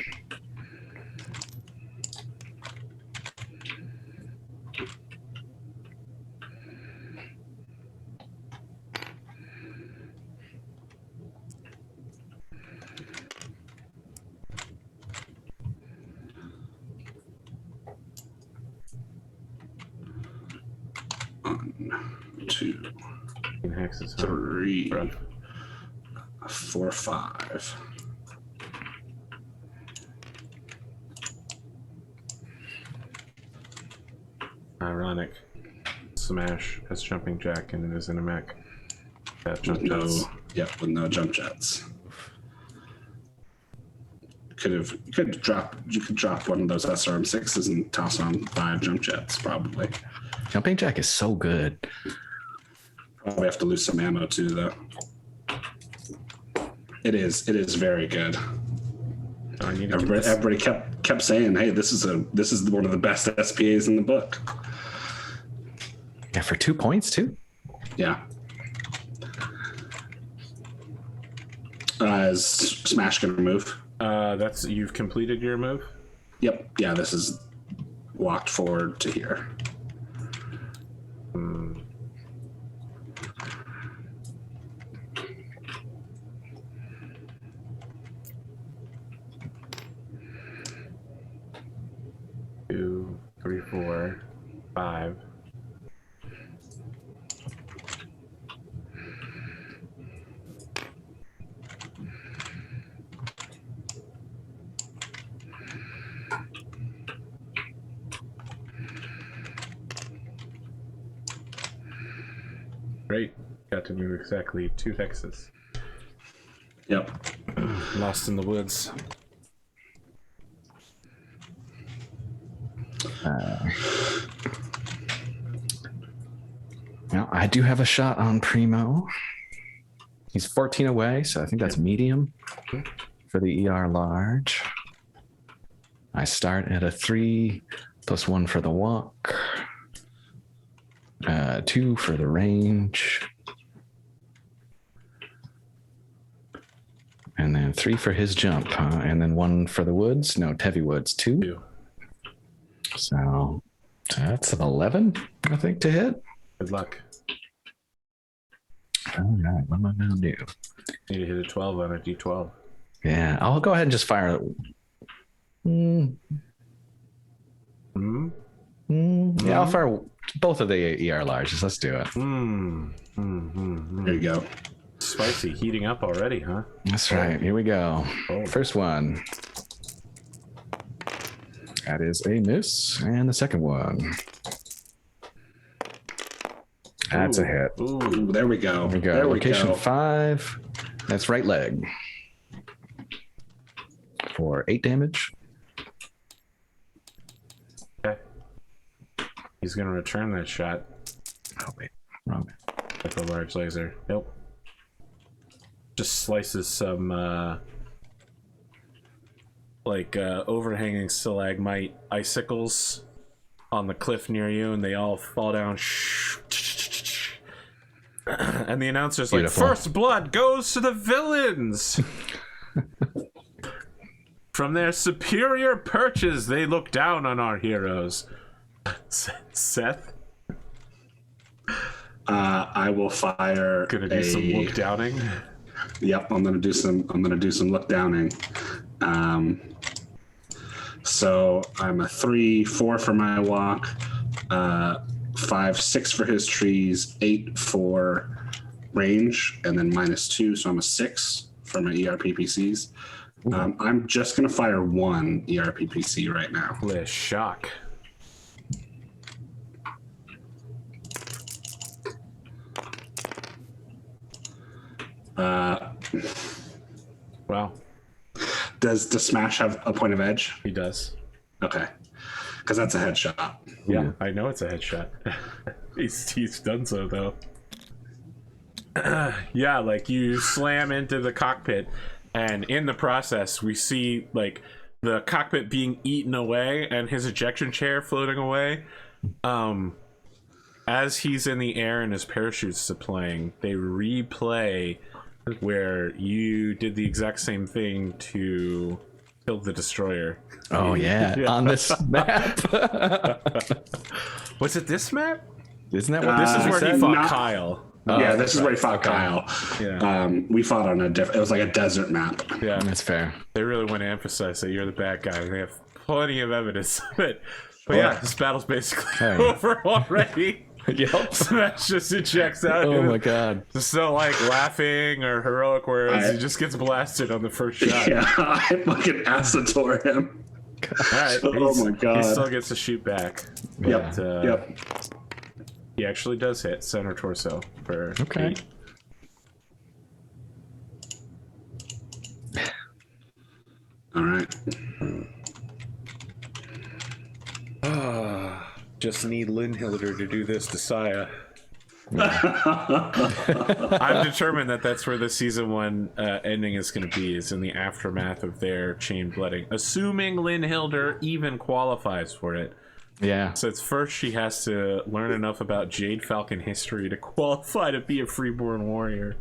One, 2, Hexes, 3, rough. 4, 5. Ironic. Smash has jumping jack and it is in a mech. That jump jets. With no jump jets. You could drop one of those SRM6s and toss on 5 jump jets, probably. Jumping jack is so good. Probably have to lose some ammo too, though. It is very good. Everybody kept saying, "Hey, this is one of the best SPAs in the book." Yeah, for 2 points too. Yeah. Is Smash gonna move? That's you've completed your move. Yep. Yeah, this is walked forward to here. Hmm. Two, three, 4, 5. Great. Got to move exactly 2 hexes. Yep. Lost in the woods. Well, I do have a shot on Primo. He's 14 away, so I think that's medium for the ER large. I start at a 3 plus 1 for the walk, 2 for the range, and then 3 for his jump, and then 1 for the woods. No, Tevi Woods, 2. 2. So that's an 11, I think, to hit. Good luck. All right, what am I going to do? Need to hit a 12 on a d12. Yeah, I'll go ahead and just fire. Hmm? Yeah, I'll fire both of the ER larges. Let's do it. There you go. Spicy, heating up already, huh? That's right. Here we go. Oh. First one. That is a miss. And the second one. That's a hit. Ooh, there we go. There we go. There we Location go. 5. That's right leg. For 8 damage. Okay. He's going to return that shot. Oh, wait. Wrong. With a large laser. Nope. Just slices some, overhanging stalagmite icicles on the cliff near you, and they all fall down. And the announcer's Beautiful. like, "First blood goes to the villains!" From their superior perches, they look down on our heroes. Seth? I will fire. Gonna do some look downing. Yep, I'm gonna do some look downing. So I'm a 3, 4 for my walk, 5, 6 for his trees, 8 for range, and then -2, so I'm a 6 for my ERPPCs. I'm just gonna fire 1 ERPPC right now. Holy shock. Wow, Does Smash have a point of edge? he does. Okay, because that's a headshot. Yeah, I know it's a headshot. he's done so though. Yeah, like you slam into the cockpit, and in the process, we see like the cockpit being eaten away and his ejection chair floating away. As he's in the air and his parachute's deploying, they replay where you did the exact same thing to kill the destroyer. Oh, yeah. On this map. Was it this map? Isn't that what This is you where he said? fought Kyle. Yeah, this is where he fought Kyle. Yeah. We fought on it was like a desert map. Yeah, That's fair. they really want to emphasize that you're the bad guy. They have plenty of evidence of it. But yeah, this battle's basically over already. Yep. Smash just ejects out. Oh my god. There's no like laughing or heroic words. He just gets blasted on the first shot. Yeah, I fucking acetore him. All right. Oh my god. He still gets to shoot back. Yep. But, Yep. He actually does hit center torso for 8. All right. Just need Linhilder to do this to Saya. I've determined that that's where the season 1 ending is going to be, is in the aftermath of their chain blooding. Assuming Linhilder even qualifies for it. Yeah. So it's first she has to learn enough about Jade Falcon history to qualify to be a freeborn warrior.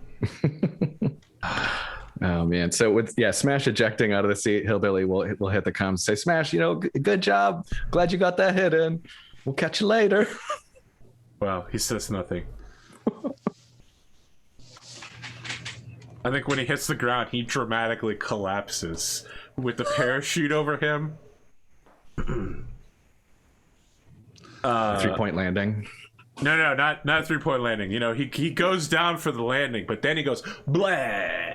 Oh man. So with Smash ejecting out of the seat, Hillbilly will hit the comms, say, Smash, good job. Glad you got that hit in. We'll catch you later. Wow, he says nothing. I think when he hits the ground, he dramatically collapses with the parachute over him. 3-point landing. No, not 3-point landing. He goes down for the landing, but then he goes blah.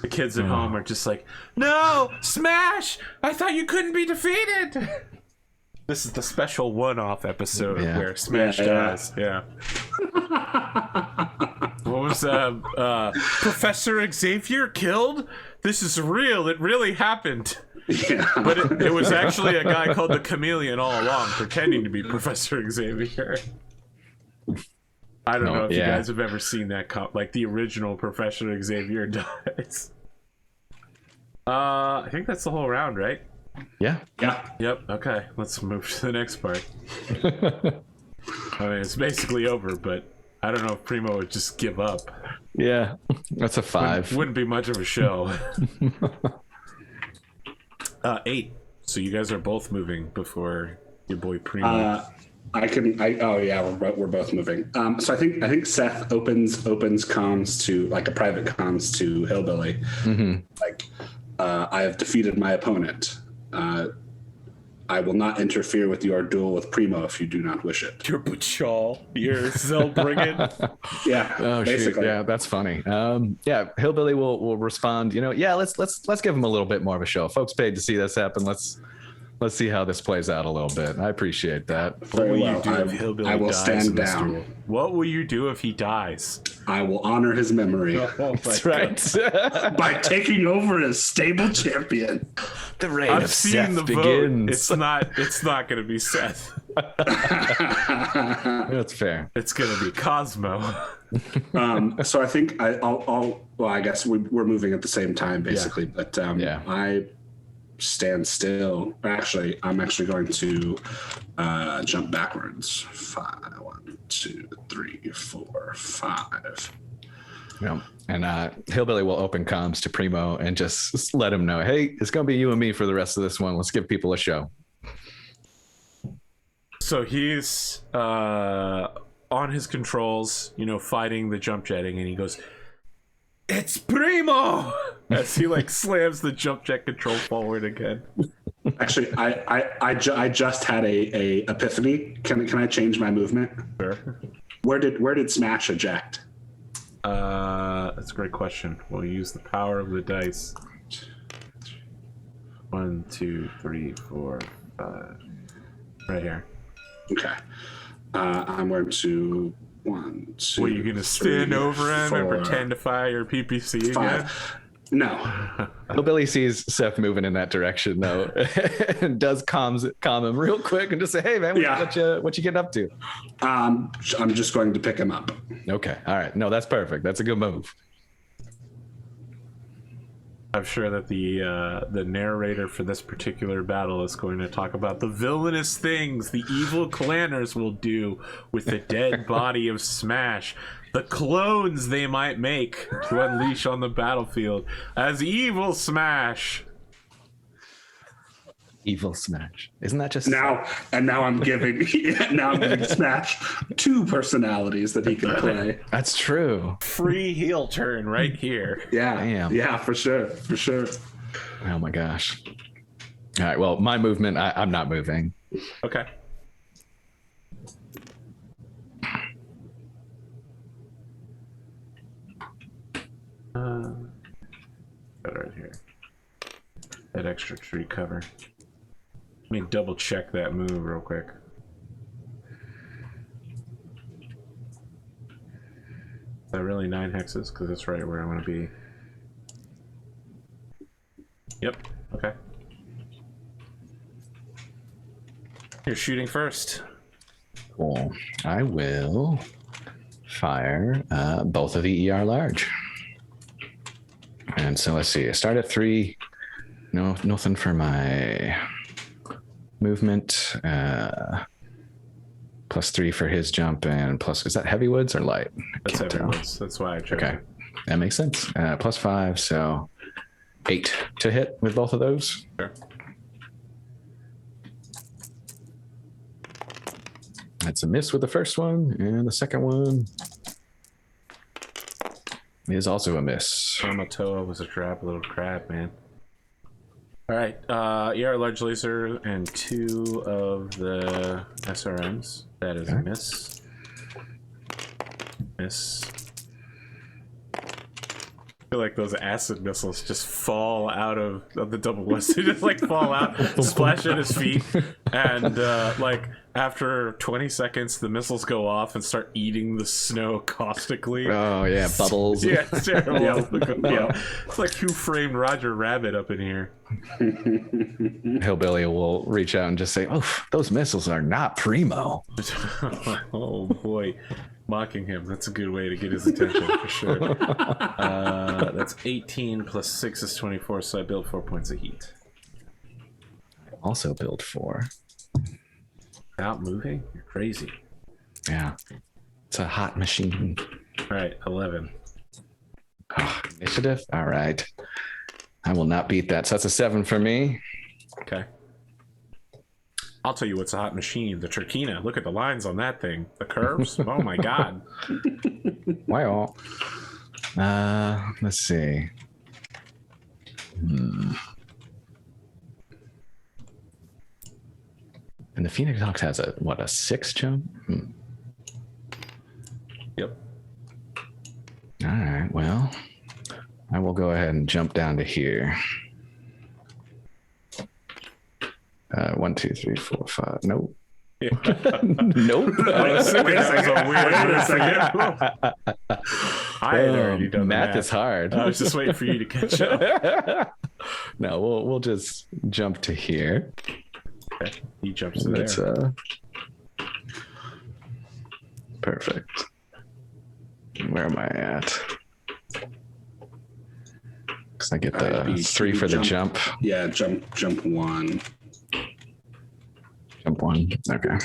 The kids at home are just like, no, Smash! I thought you couldn't be defeated. This is the special one-off episode where Smash dies. Yeah. What was Professor Xavier killed? This is real. It really happened. Yeah. But it was actually a guy called the Chameleon all along, pretending to be Professor Xavier. I don't know if you guys have ever seen that like the original Professor Xavier dies. I think that's the whole round, right? Yeah. Yep. Okay, let's move to the next part. I mean, it's basically over, but I don't know if Primo would just give up. Yeah, that's a 5. Wouldn't be much of a show. 8. So you guys are both moving before your boy Primo. We're both moving. So I think Seth opens comms to like a private comms to Hillbilly. Like, I have defeated my opponent. I will not interfere with your duel with Primo if you do not wish it. Your Butchal, your Zelbriggan. Yeah. Oh, basically. Shoot. Yeah, that's funny. Hillbilly will respond. Let's give him a little bit more of a show. Folks paid to see this happen. Let's see how this plays out a little bit. I appreciate that. What will you do if Hillbilly I will dies stand down. What will you do if he dies? I will honor his memory. That's right. By taking over as stable champion. The reign of Seth begins. It's not going to be Seth. That's fair. It's going to be Cosmo. So I think I guess we're moving at the same time, basically. Yeah. But I stand still. Actually, I'm actually going to jump backwards. 5, 1, 2, 3, 4, 5. Yeah. And Hillbilly will open comms to Primo and just let him know, hey, it's going to be you and me for the rest of this one. Let's give people a show. So he's on his controls, fighting the jump jetting, and he goes, "It's Primo!" as he slams the jump jet control forward again. Actually, I just had a epiphany. Can I change my movement? Sure. Where did Smash eject? That's a great question. We'll use the power of the dice. 1, 2, 3, 4, 5. Right here. Okay. I'm going to 1, 2. Were you going to stand over him and pretend to fire your PPC 5. again? No. Hillbilly sees Seth moving in that direction though, and does calm him real quick and just say, "Hey man, what you getting up to?" I'm just going to pick him up. Okay, all right. No, that's perfect. That's a good move. I'm sure that the narrator for this particular battle is going to talk about the villainous things the evil clanners will do with the dead body of Smash, the clones they might make to unleash on the battlefield as evil Smash. Evil Smash. Isn't that just now? And now I'm giving Smash 2 personalities that he can play. That's true. Free heel turn right here. Yeah. Damn. Yeah, for sure. Oh my gosh. All right. Well, my movement. I'm not moving. Okay. Right here. That extra tree cover. Let me double check that move real quick. Is that really 9 hexes? Because that's right where I want to be. Yep. Okay. You're shooting first. Cool. I will fire both of the ER large. And so let's see. I start at 3. No, nothing for my movement. +3 for his jump, and plus, is that heavy woods or light? That's heavy woods. That's why I chose Okay, it. that makes sense. +5, so 8 to hit with both of those. Sure. That's a miss with the first one, and the second one is also a miss. Amatoa was a trap, little crap, man. All right, ER large laser and 2 of the SRMs. That is a miss. Miss. I feel like those acid missiles just fall out of the double west. They just like fall out, splash at his feet, and like after 20 seconds, the missiles go off and start eating the snow caustically. Oh yeah, bubbles. Yeah, it's terrible. Yeah. It's like Who Framed Roger Rabbit up in here. Hillbilly will reach out and just say, "Oh, those missiles are not primo." Oh boy, mocking him. That's a good way to get his attention for sure. That's 18 plus 6 is 24, so I built 4 points of heat. Also build 4. Without moving? You're crazy. Yeah, it's a hot machine. All right, 11. Oh, initiative. All right, I will not beat that. So that's a 7 for me. Okay. I'll tell you what's a hot machine. The Turkina. Look at the lines on that thing. The curves. Oh my god. Wow. Let's see. And the Phoenix Hawks has a 6 jump? Yep. All right, well, I will go ahead and jump down to here. 1, 2, 3, 4, 5. Nope. Yeah. Nope. I had already done math that. is hard. I was just waiting for you to catch up. No, we'll just jump to here. Okay. He jumps to That's there. Perfect. Where am I at? Because I get the 3 for the jump. Yeah, jump 1. Jump 1. Okay.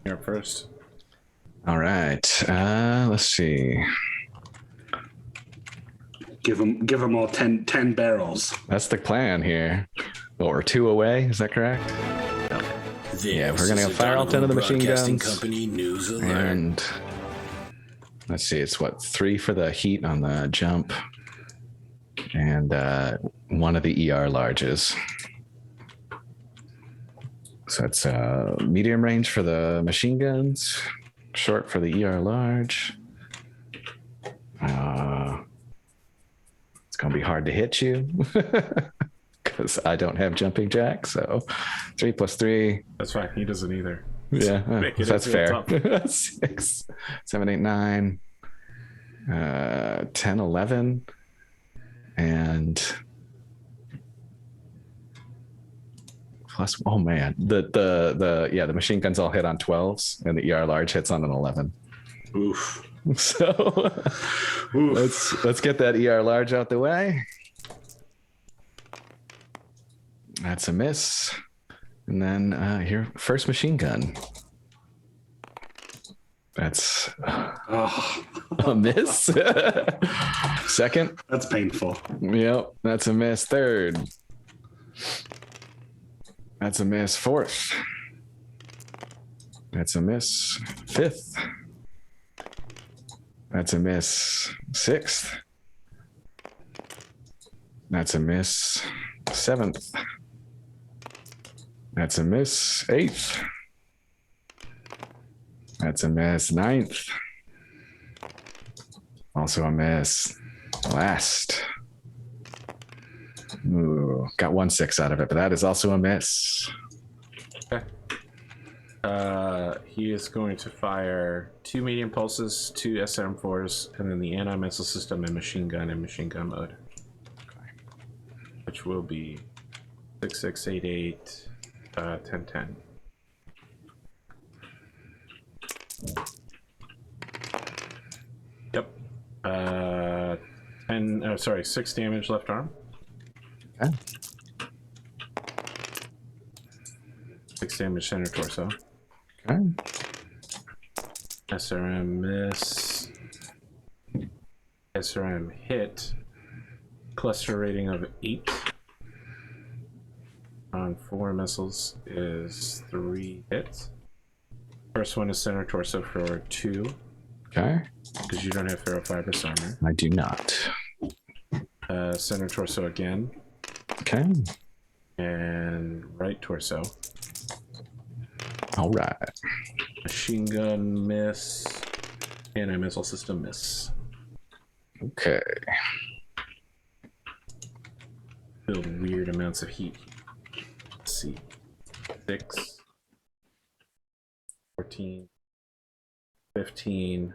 You're up first. All right. Let's see. Give them all 10 barrels. That's the plan here. Well, we're 2 away. Is that correct? Yeah, we're gonna fire all 10 of the machine guns. Company news alert. And let's see, it's what, 3 for the heat on the jump, and 1 of the ER larges. So it's medium range for the machine guns, short for the ER large. It's gonna be hard to hit you because I don't have jumping jack. So 3 plus 3. That's fine. He doesn't either. Yeah, Make it that's feel fair. 6, 7, 8, 9, 10, 11, and plus. Oh man, the machine guns all hit on 12s, and the ER large hits on an 11. Oof. So let's get that ER large out the way. That's a miss. And then here, first machine gun. That's a miss. Second. That's painful. Yep, that's a miss. Third. That's a miss. Fourth. That's a miss. Fifth. That's a miss. Sixth. That's a miss. Seventh. That's a miss. Eighth. That's a miss. Ninth. Also a miss. Last. Ooh, got 1 6 out of it, but that is also a miss. Okay. He is going to fire 2 medium pulses, 2 SM4s, and then the anti-missile system and machine gun mode. Which will be 6, 6, 8, 8, 10, 10. Yep. 6 damage left arm. Okay. 6 damage center torso. Okay. SRM miss. SRM hit. Cluster rating of 8. On 4 missiles is 3 hits. First one is center torso for 2. Okay. Because you don't have ferrofibrous armor. I do not. Center torso again. Okay. And right torso. All right. Machine gun miss. Anti-missile system miss. Okay. Feel weird amounts of heat. Let's see. 6. 14. 15.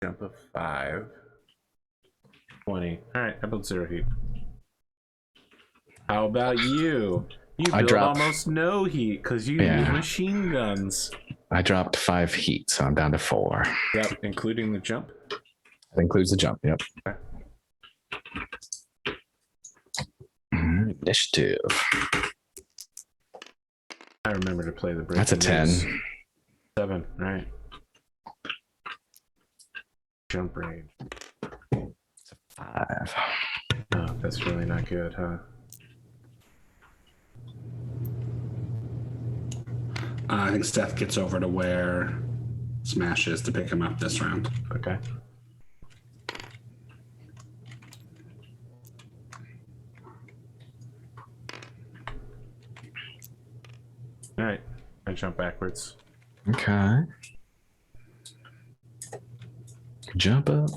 Jump of 5. 20. Alright, I built 0 heat. How about you? You built almost no heat because you use machine guns. I dropped 5 heat, so I'm down to 4. Yep, including the jump. That includes the jump, yep. Okay. Initiative. I remember to play the break. That's a 10. 7, right. Jump range. It's a 5. Oh, that's really not good, huh? I think Seth gets over to where Smash is to pick him up this round. Okay. Alright, I jump backwards. Okay. Jump up.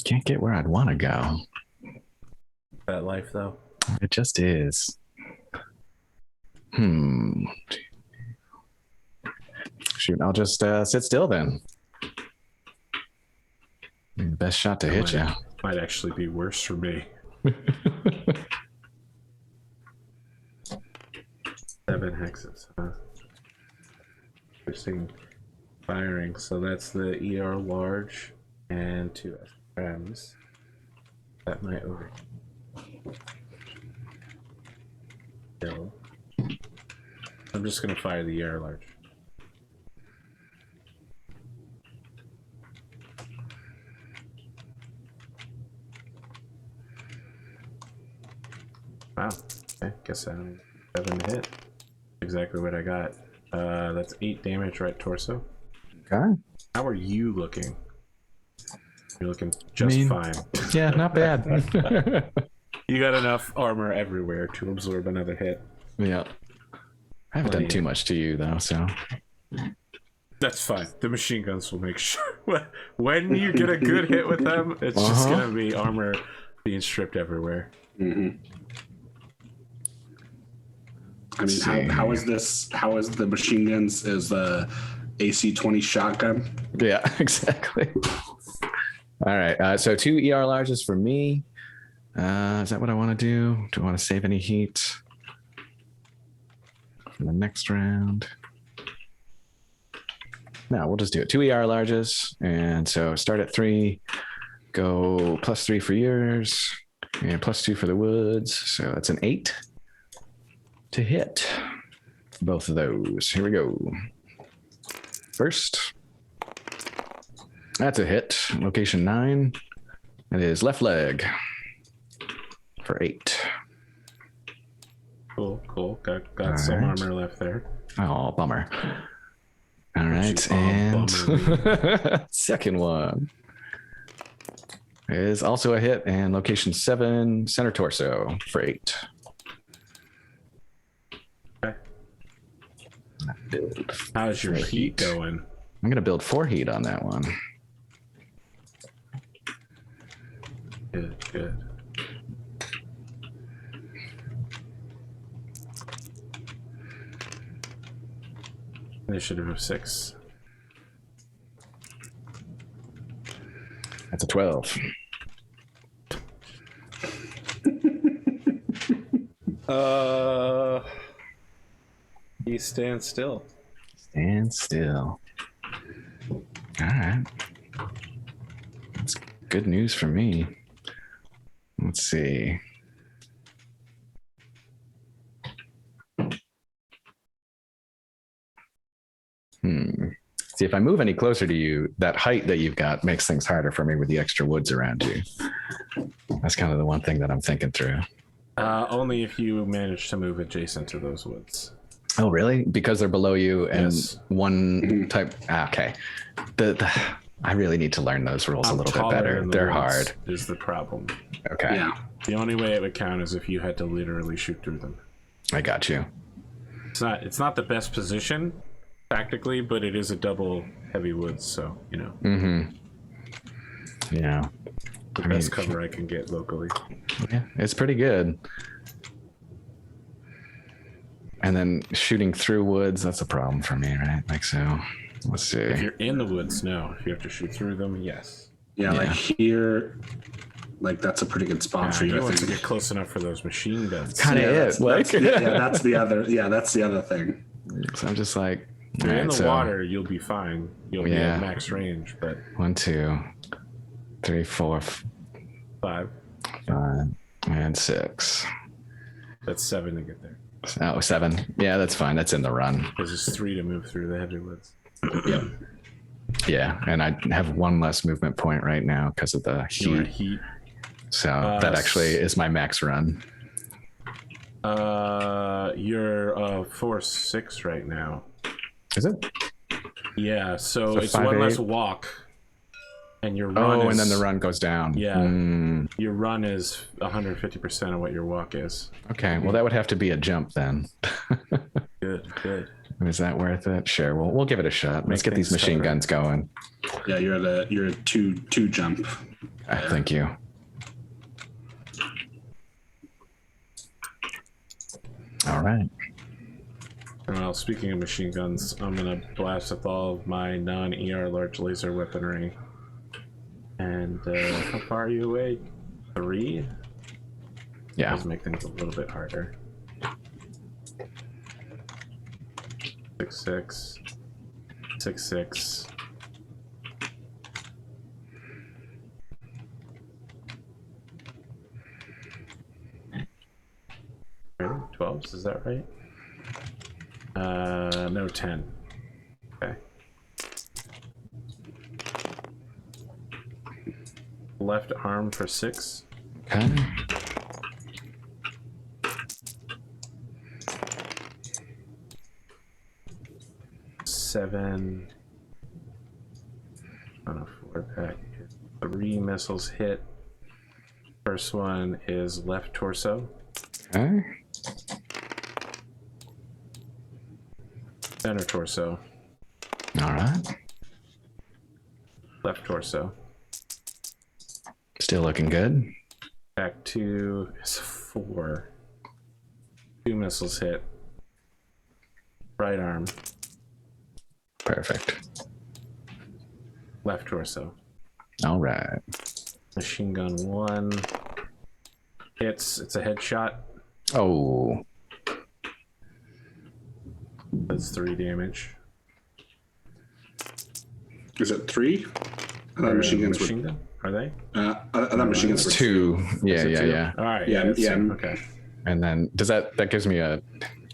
Can't get where I'd want to go. That life, though. It just is. Shoot, I'll just sit still then. The best shot to hit you. Might actually be worse for me. 7 hexes, huh? Interesting firing. So that's the ER large and 2 SRMs. That might over. Kill. I'm just gonna fire the ER large. Wow. Okay, guess I only 7 to hit. Exactly what I got. That's 8 damage right torso. Okay. How are you looking? You're looking just fine. Yeah, not bad. You got enough armor everywhere to absorb another hit. Yeah. I haven't done too much to you though, so. That's fine. The machine guns will make sure. When you get a good hit with them, it's just gonna be armor being stripped everywhere. Mm-hmm. I mean, how is this? How is the machine guns? Is the AC-20 shotgun? Yeah, exactly. All right. So 2 ER larges for me. Is that what I want to do? Do I want to save any heat for the next round? No, we'll just do it. 2 ER larges. And so start at 3, go +3 for yours, and +2 for the woods. So that's an 8 to hit both of those. Here we go. First, that's a hit. Location 9. It is left leg for 8. Cool, cool. Got some armor left there. Oh, bummer. All right, and second one is also a hit, and location 7, center torso for 8. Okay. How's your heat going? I'm gonna build 4 heat on that one. Good, good. Initiative of 6. That's a 12. You stand still. Stand still. All right. That's good news for me. Let's see. See, if I move any closer to you, that height that you've got makes things harder for me with the extra woods around you. That's kind of the one thing that I'm thinking through. Only if you manage to move adjacent to those woods. Oh, really? Because they're below you and Yes. one type. Okay. I really need to learn those rules a little bit better. They're hard. Is the problem. Okay. Yeah. The only way it would count is if you had to literally shoot through them. I got you. It's not the best position tactically, but it is a double heavy woods, so you know. Yeah. The best cover I can get locally. Yeah, it's pretty good. And then shooting through woods, that's a problem for me, right? Like so. Let's see. If you're in the woods, no. If you have to shoot through them, yes. Yeah, like here, like that's a pretty good spot for you. You I want to think. get close enough for those machine guns. Kind of it. Like, that's the other. Yeah, that's the other thing. so I'm just like, If you're in the water, you'll be fine. You'll be at max range, but 1, 2, 3, 4, 5. 5, and 6. That's 7 to get there. Oh, 7. Yeah, that's fine. That's in the run. There's 3 to move through the heavy woods. Yep. Yeah, and I have 1 less movement point right now because of the heat. So that actually is my max run. You're 4-6 right now. Is it? Yeah, so it's 5, 1 less 8. walk, and your run is... and then the run goes down. Yeah, your run is 150% of what your walk is. Okay, well that would have to be a jump then. Good. Is that worth it? Sure, we'll give it a shot. Let's get these machine guns going. Yeah, you're a two jump. Thank you. All right. Well, speaking of machine guns, I'm gonna blast with all of my non-ER large laser weaponry. And how far are you away? 3? Yeah. Does make things a little bit harder. 6-6. 6-6. Ready? 12s, is that right? No, 10. Okay. Left arm for 6. Okay. Seven on a 4-pack. 3 missiles hit. First one is left torso. Okay. Center torso. All right. Left torso. Still looking good. Back 2 is 4. 2 missiles hit. Right arm. Perfect. Left torso. All right. Machine gun 1 hits. It's a headshot. Oh. That's 3 damage. Is it 3? I thought machine guns were. gun? Are they? I thought machine guns were 2. Yeah, Is it yeah, 2? yeah. All right. Yeah, it's yeah. 2. Okay. And then does that gives me a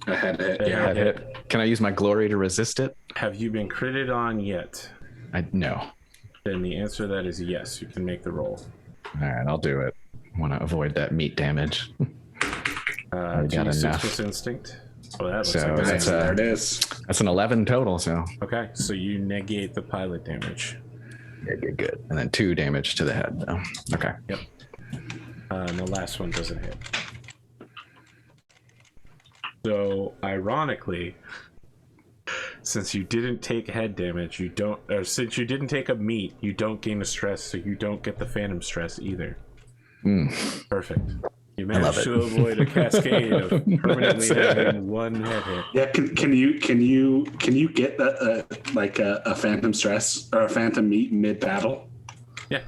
a head hit. Yeah. head hit? Can I use my glory to resist it? Have you been critted on yet? No. Then the answer to that is yes. You can make the roll. All right, I'll do it. Want to avoid that meat damage. Do got you 6 enough. with instinct? Oh, that looks So like that's There it is. That's an 11 total. So okay. So you negate the pilot damage. good. And then 2 damage to the head. Though. Okay. Yep. And the last one doesn't hit. So ironically, since you didn't take head damage, you don't. Or since you didn't take a meat, you don't gain a stress, so you don't get the phantom stress either. Perfect. You managed to avoid a cascade of permanently having 1 head hit. Yeah, can you get like a phantom stress or a phantom meat mid battle? Yeah.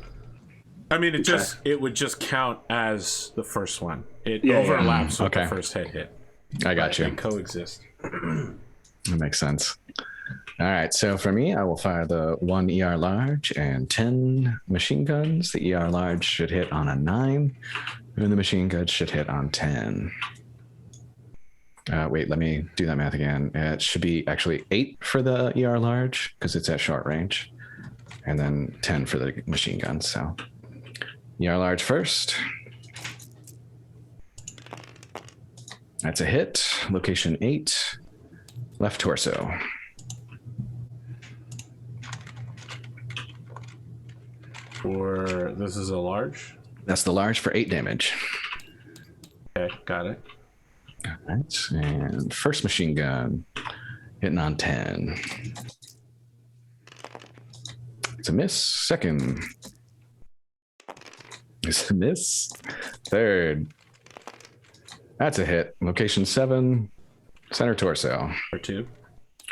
I mean, it would just count as the first one. It Yeah, overlaps with Okay. the first head hit. I got They you. coexist. That makes sense. All right, so for me, I will fire the 1 ER large and 10 machine guns. The ER large should hit on a 9, and the machine guns should hit on 10. Wait, let me do that math again. It should be actually 8 for the ER large because it's at short range, and then 10 for the machine guns. So ER large first. That's a hit. Location 8, left torso. This is a large? That's the large for 8 damage. Okay, got it. All right, and first machine gun hitting on 10. It's a miss. Second. It's a miss. Third. That's a hit. Location 7, center torso. For 2?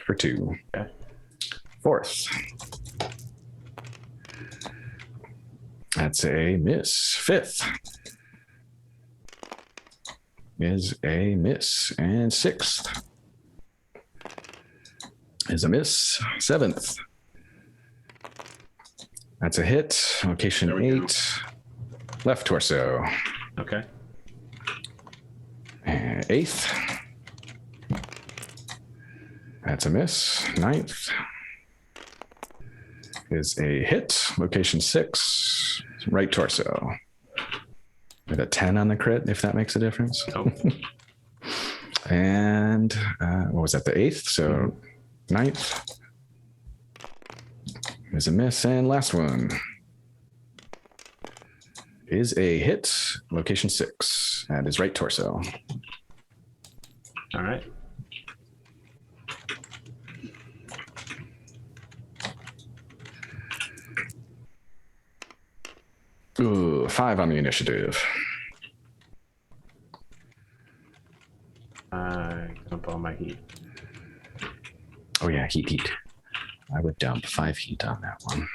For 2. Okay. Fourth. That's a miss. Fifth is a miss. And sixth is a miss. Seventh. That's a hit. Location 8. Left torso. Okay. And 8th. That's a miss. 9th is a hit. Location 6. Right torso. With a 10 on the crit, if that makes a difference. Oh. And what was that? The 8th. So 9th is a miss. And last one is a hit. Location 6. That is right torso. All right. Ooh, 5 on the initiative. I dump all my heat. Oh yeah, heat. I would dump 5 heat on that one.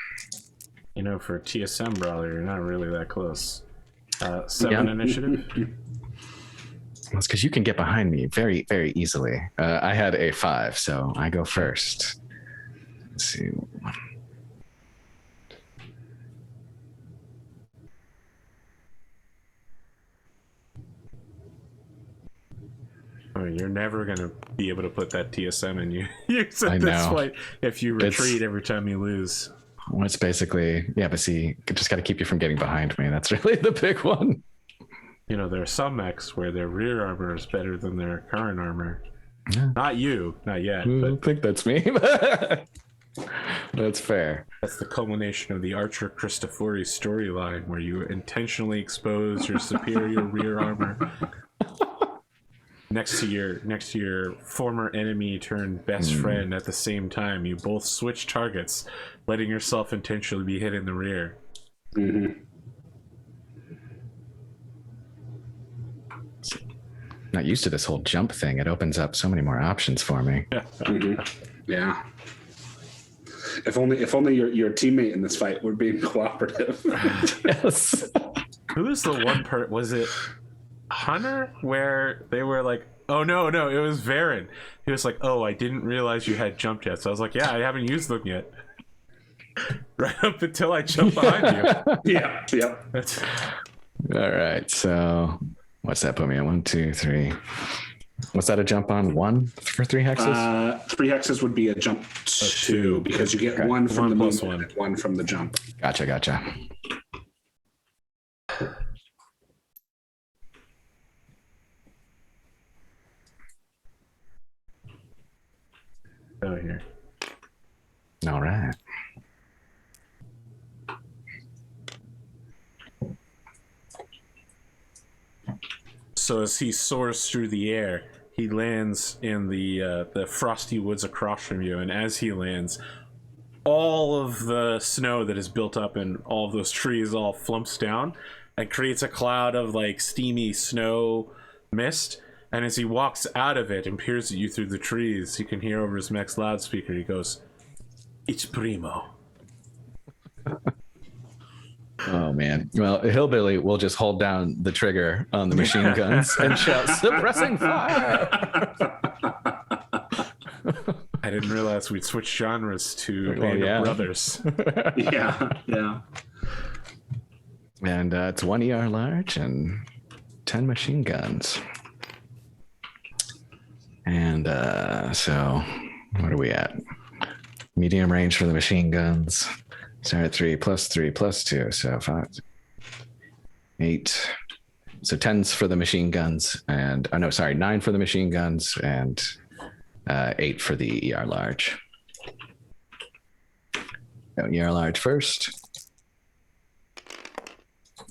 You know, for TSM Brawler, you're not really that close. 7 initiative? Well, it's because you can get behind me very, very easily. I had a 5, so I go first. Let's see. Oh, you're never going to be able to put that TSM in you. Use I at know. this point if you retreat every time you lose. Well, it's basically, yeah, but see, just got to keep you from getting behind me. That's really the big one. You know, there are some mechs where their rear armor is better than their current armor. Yeah. Not you, not yet. I don't But think that's me. That's fair. that's the culmination of the Archer Cristofori storyline where you intentionally expose your superior rear armor next to your former enemy turned best friend at the same time. You both switch targets, letting yourself intentionally be hit in the rear. Mm-hmm. Not used to this whole jump thing. It opens up so many more options for me. Mm-hmm. Yeah. If only your teammate in this fight were being cooperative. Yes. Who's the one part? Was it Hunter where they were like, oh no, it was Varen. He was like, oh, I didn't realize you had jumped yet. So I was like, yeah, I haven't used them yet. Right up until I jumped behind you. Yeah. Yep. That's All right. So what's that put me at? 1, 2, 3. What's that, a jump on 1 for 3 hexes? 3 hexes would be a jump 2 because you get Okay. 1 from 1 the plus movement, 1 from the jump. Gotcha. oh here. All right. So as he soars through the air, he lands in the frosty woods across from you, and as he lands, all of the snow that is built up in all of those trees all flumps down and creates a cloud of like steamy snow mist. And as he walks out of it and peers at you through the trees, you can hear over his mech's loudspeaker, he goes, "It's Primo." Oh man. Well, Hillbilly will just hold down the trigger on the machine guns and shout, "Suppressing fire!" I did didn't realize we'd switch genres to Well, Band yeah. of Brothers. Yeah. And it's 1 ER large and 10 machine guns. And so what are we at? Medium range for the machine guns. Start at 3 plus 3 plus 2. So 5, 8. So 10s for the machine guns. And, 9 for the machine guns and 8 for the ER large. Go ER large first.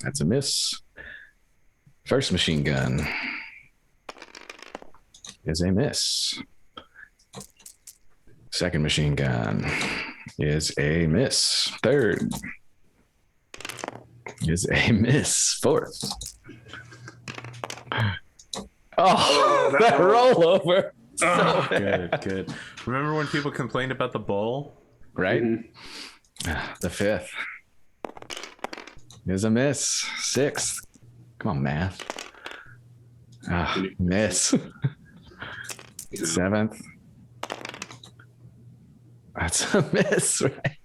That's a miss. First machine gun is a miss. Second machine gun is a miss. Third is a miss. Fourth. Oh, that rollover. So Good. Remember when people complained about the bowl? right? The fifth is a miss. Sixth. Come on, math. Miss. Seventh. That's a miss, right?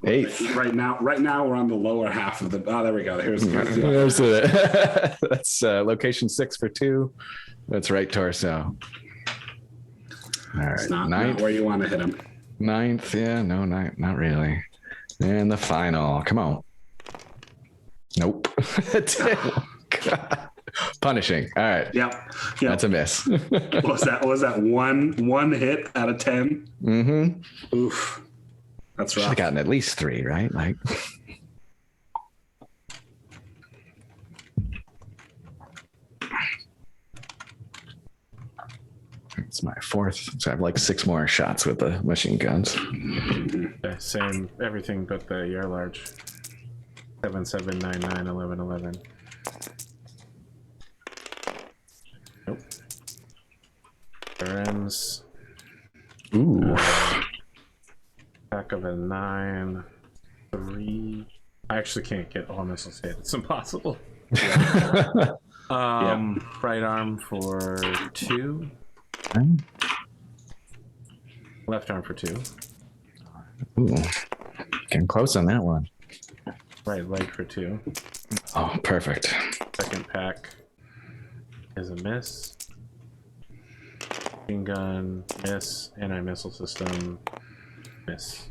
Eighth. Right now we're on the lower half of the. Oh, there we go. There's That's location 6 for 2. That's right torso. All right, it's not ninth. where you want to hit him. Ninth, yeah, no, not really. And the final. Come on. Nope. God. Punishing. All right. Yep. That's a miss. Was that one hit out of 10? Mm-hmm. Oof. That's Should rough. have gotten at least 3, right? Like. It's my fourth. So I have like 6 more shots with the machine guns. Yeah, same, everything but the ER large. 7, 7, 9, 9, 11, 11. Nope. RMs. Ooh. Back of a 9, 3. I actually can't get all missiles hit. It's impossible. Right arm for 2. Left arm for 2. Ooh. Getting close on that one. Right leg for 2. Oh, perfect. Second pack is a miss. Machine gun, miss. Anti-missile system, miss.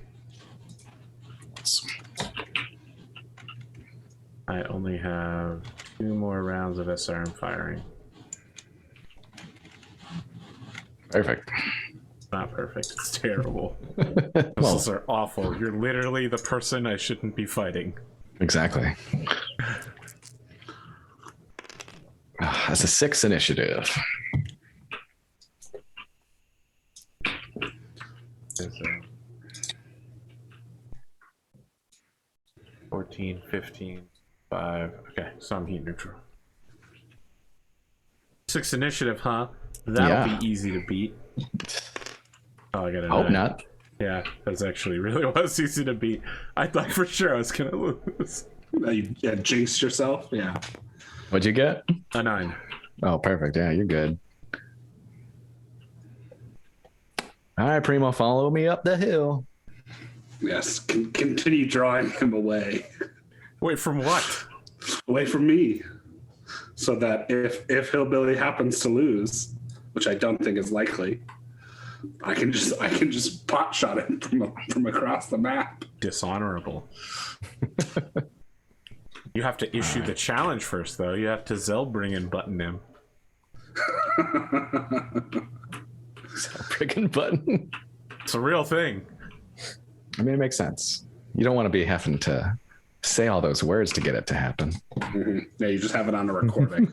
I only have 2 more rounds of SRM firing. Perfect. Not perfect. It's terrible. Missiles are awful. You're literally the person I shouldn't be fighting. Exactly. That's a 6 initiative. There's a 14, 15, 5. Okay, so I'm heat neutral. 6 initiative, huh? That'll be easy to beat. Oh, I got a Hope 9. not. Yeah, that's actually really was easy to beat. I thought for sure I was gonna lose. You jinxed yourself. Yeah. What'd you get? A 9. Oh, perfect. Yeah, you're good. All right, Primo, follow me up the hill. Yes. Continue drawing him away. Wait, from what? Away from me. So that if Hillbilly happens to lose, which I don't think is likely, I can just pot shot him from across the map. Dishonorable. You have to issue the challenge first, though. You have to Zelbring and button him. Freaking button. It's a real thing. I mean, it makes sense. You don't want to be having to say all those words to get it to happen. Mm-hmm. Yeah, you just have it on a recording.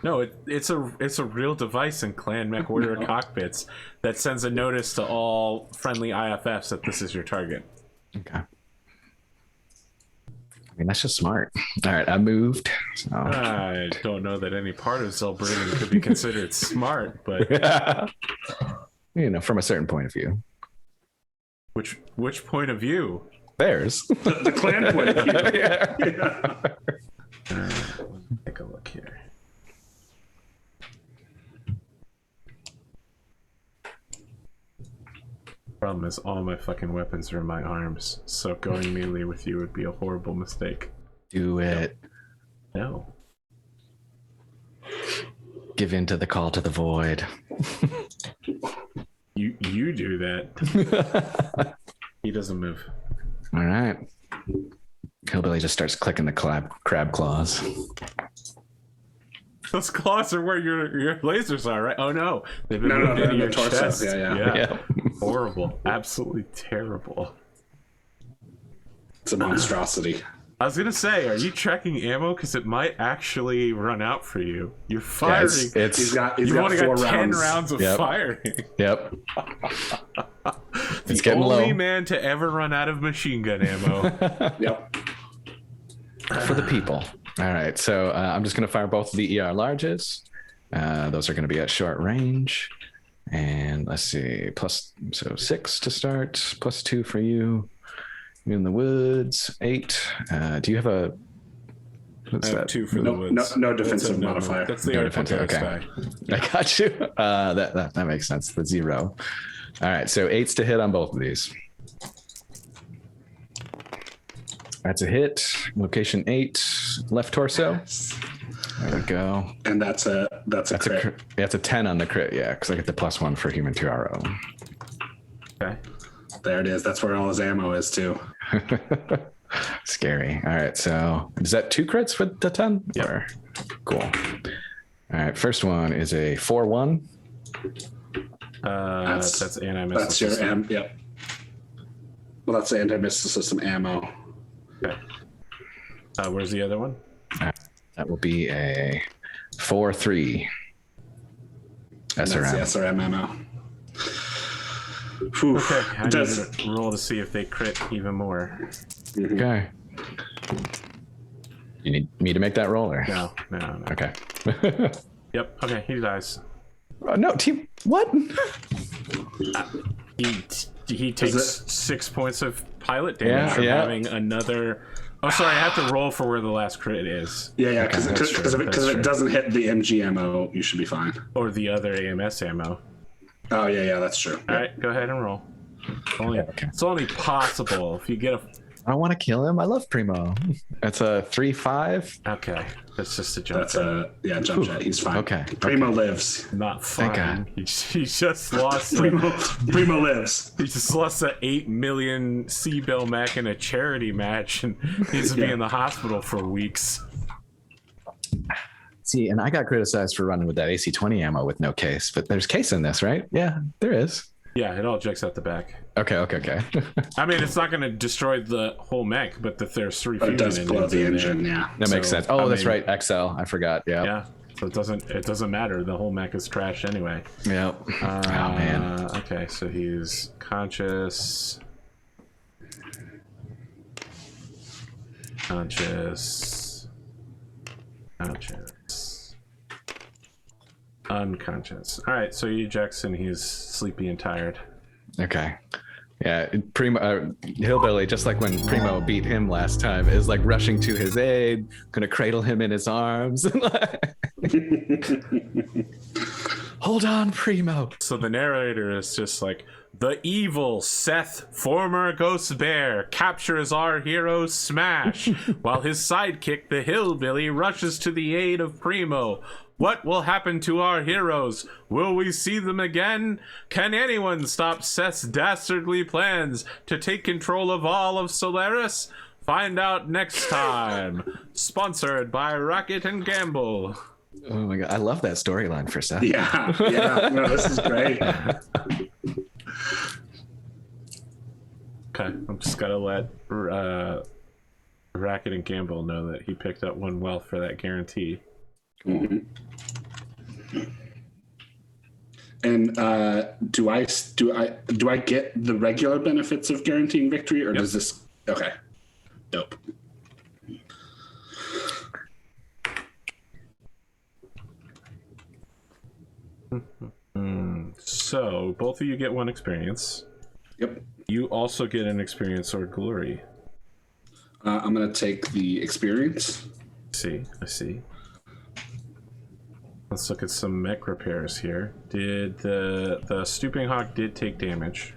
No, it's a real device in Clan Mech Warrior cockpits that sends a notice to all friendly IFFs that this is your target. Okay. I mean, that's just smart. All right, I moved. So. I don't know that any part of Zelbring could be considered smart, but you know, from a certain point of view. Which point of view? Theirs. The clan point of view. Yeah. Let me take a look here. problem is all my fucking weapons are in my arms, so going melee with you would be a horrible mistake. Do it. No. Give in to the call to the void. You do that. He doesn't move. All right. Hillbilly just starts clicking the crab claws. Those claws are where your lasers are, right? Oh no, they've been moved into your torso. chest. Yeah. Horrible, absolutely terrible. It's a monstrosity. I was gonna say, are you tracking ammo? Because it might actually run out for you. You're firing. Yeah, He's got You've only 4 got 10 rounds. rounds of firing. Yep. The getting only low. man to ever run out of machine gun ammo. Yep. For the people. All right, so I'm just going to fire both of the ER larges. Those are going to be at short range. And let's see, 6 to start, +2 for you. You in the woods, 8. Do you have a... What's I have that? 2 for the woods. No defensive modifier. That's the No airport defensive, okay. guy. I got you. That makes sense. The 0. All right, so 8s to hit on both of these. That's a hit. Location 8, left torso. There we go. And that's a crit. That's a 10 on the crit, yeah, because I get the +1 for human TRO. Okay. There it is. That's where all his ammo is too. Scary. All right, so is that 2 crits with the 10? Yeah. Cool. All right, first one is a 4-1. That's anti-missile That's your system. Yep. Well, that's the anti-missile system ammo. Okay. Where's the other one? That will be a 4-3. That's the SRM. SRM ammo. Whew. Okay, I need Does, to roll to see if they crit even more. Okay. You need me to make that roll or? No. Okay. Yep. Okay, he dies. No, team. What? He takes 6 points of pilot damage from Yeah. having another. Oh, sorry. I have to roll for where the last crit is, yeah, because that's true, if that's it true. doesn't hit the MG ammo, you should be fine. or the other AMS ammo. Oh yeah, that's true. All right, go ahead and roll. It's only possible if you get a. I want to kill him. I love Primo. That's a 3-5. Okay, that's just a jump. That's a jump jet. He's fine. Okay. Primo lives. Not Thank fine. God. He just lost. Primo lives. He just lost an 8 million C-bill Mech in a charity match and needs to be in the hospital for weeks. See, and I got criticized for running with that AC-20 ammo with no case, but there's case in this, right? Yeah, there is. Yeah, it all jacks out the back. Okay. I mean, it's not going to destroy the whole mech, but if there's 3 But it fusion does blow engines the in engine. there, Yeah. That makes So, sense. Oh, I that's mean- right. XL. I forgot. Yeah. Yeah, so it doesn't matter. The whole mech is trash anyway. Yep. Oh, man. Okay, so he's conscious. Unconscious. All right, so he ejects and he's sleepy and tired. Okay. Yeah, Primo, Hillbilly, just like when Primo beat him last time, is like rushing to his aid, gonna cradle him in his arms. Hold on, Primo. So the narrator is just like, the evil Seth, former Ghost Bear, captures our hero Smash, while his sidekick, the Hillbilly, rushes to the aid of Primo. What will happen to our heroes? Will we see them again? Can anyone stop Seth's dastardly plans to take control of all of Solaris? Find out next time. Sponsored by Racket and Gamble. Oh my god, I love that storyline for Seth. Yeah. No, this is great. Okay, I'm just gotta let Racket and Gamble know that he picked up one well for that guarantee. Mhm. And do I get the regular benefits of guaranteeing victory, or does this? Okay, dope. So both of you get 1 experience. Yep. You also get an experience or glory. I'm gonna take the experience. I see. Let's look at some mech repairs here. Did the Stooping Hawk did take damage?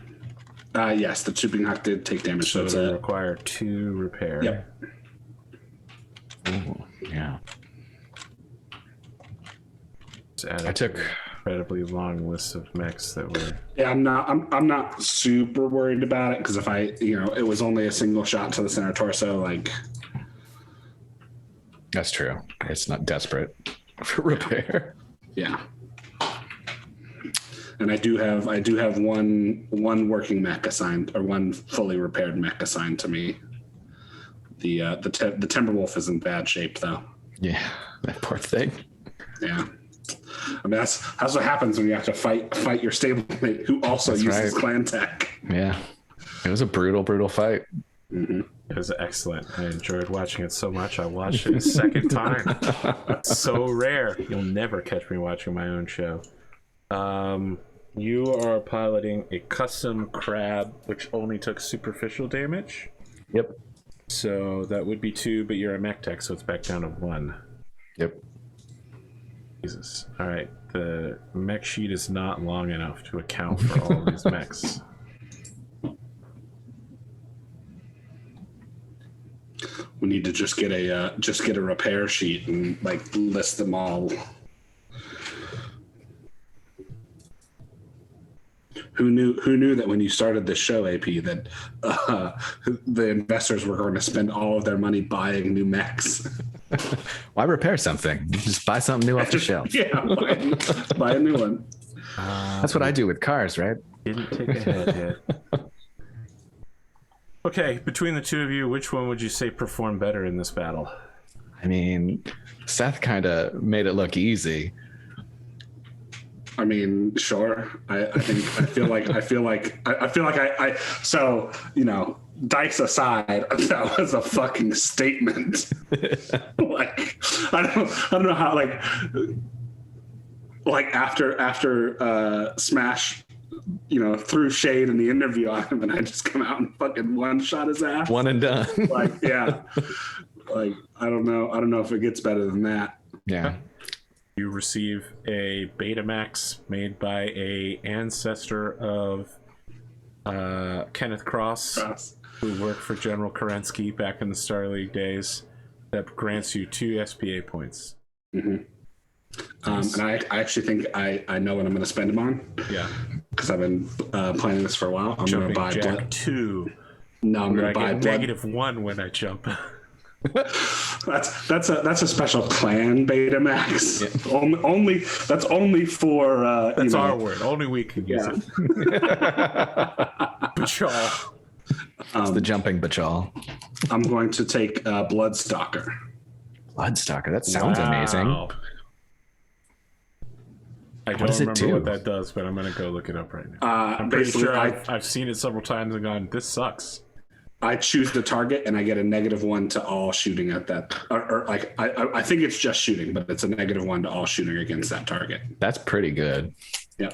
Yes, the tubing hack did take damage. So So it'll it's require 2 repair. Yep. Ooh, yeah. I took- an incredibly long list of mechs that were. Yeah, I'm not super worried about it because if it was only a single shot to the center torso, like. That's true. It's not desperate for repair. Yeah. And I do have one working mech assigned, or one fully repaired mech assigned to me. The Timberwolf is in bad shape though. Yeah, that poor thing. Yeah. I mean that's what happens when you have to fight your stablemate who also uses clan tech. Yeah. It was a brutal fight. Mm-hmm. It was excellent. I enjoyed watching it so much. I watched it a second time. It's so rare. You'll never catch me watching my own show. You are piloting a custom crab, which only took superficial damage. Yep. So that would be 2, but you're a mech tech, so it's back down to 1. Yep. Jesus. All right. The mech sheet is not long enough to account for all of these mechs. We need to just get a repair sheet and like list them all. Who knew that when you started this show, AP, that the investors were going to spend all of their money buying new mechs? Why repair something? Just buy something new off the shelf. Yeah, buy a new one. That's what I do with cars, right? Didn't take a head yet. Okay, between the two of you, which one would you say performed better in this battle? I mean, Seth kind of made it look easy. I mean, sure. I feel like so, dice aside, that was a fucking statement. Like, I don't know how, like after Smash, threw shade in the interview on him, and I just come out and fucking one-shot his ass. One and done. Like, yeah. Like, I don't know if it gets better than that. Yeah. You receive a Betamax made by a ancestor of Kenneth Cross, who worked for General Kerensky back in the Star League days, that grants you 2 SPA points. Mm-hmm. And I actually think I know what I'm going to spend them on. Yeah. Because I've been planning this for a while. I'm going to buy Jack blood. 2. No, I'm going to buy blood. -1 when I jump. That's a special clan Betamax. Yeah. That's only for that's our word. Only we can use it. Bachal. It's the jumping Bachal. I'm going to take Bloodstalker. Bloodstalker. That sounds amazing. I don't remember what that does, but I'm going to go look it up right now. I'm pretty sure I've seen it several times and gone, this sucks. I choose the target and I get a -1 to all shooting at that. Or I think it's just shooting, but it's a -1 to all shooting against that target. That's pretty good. Yep.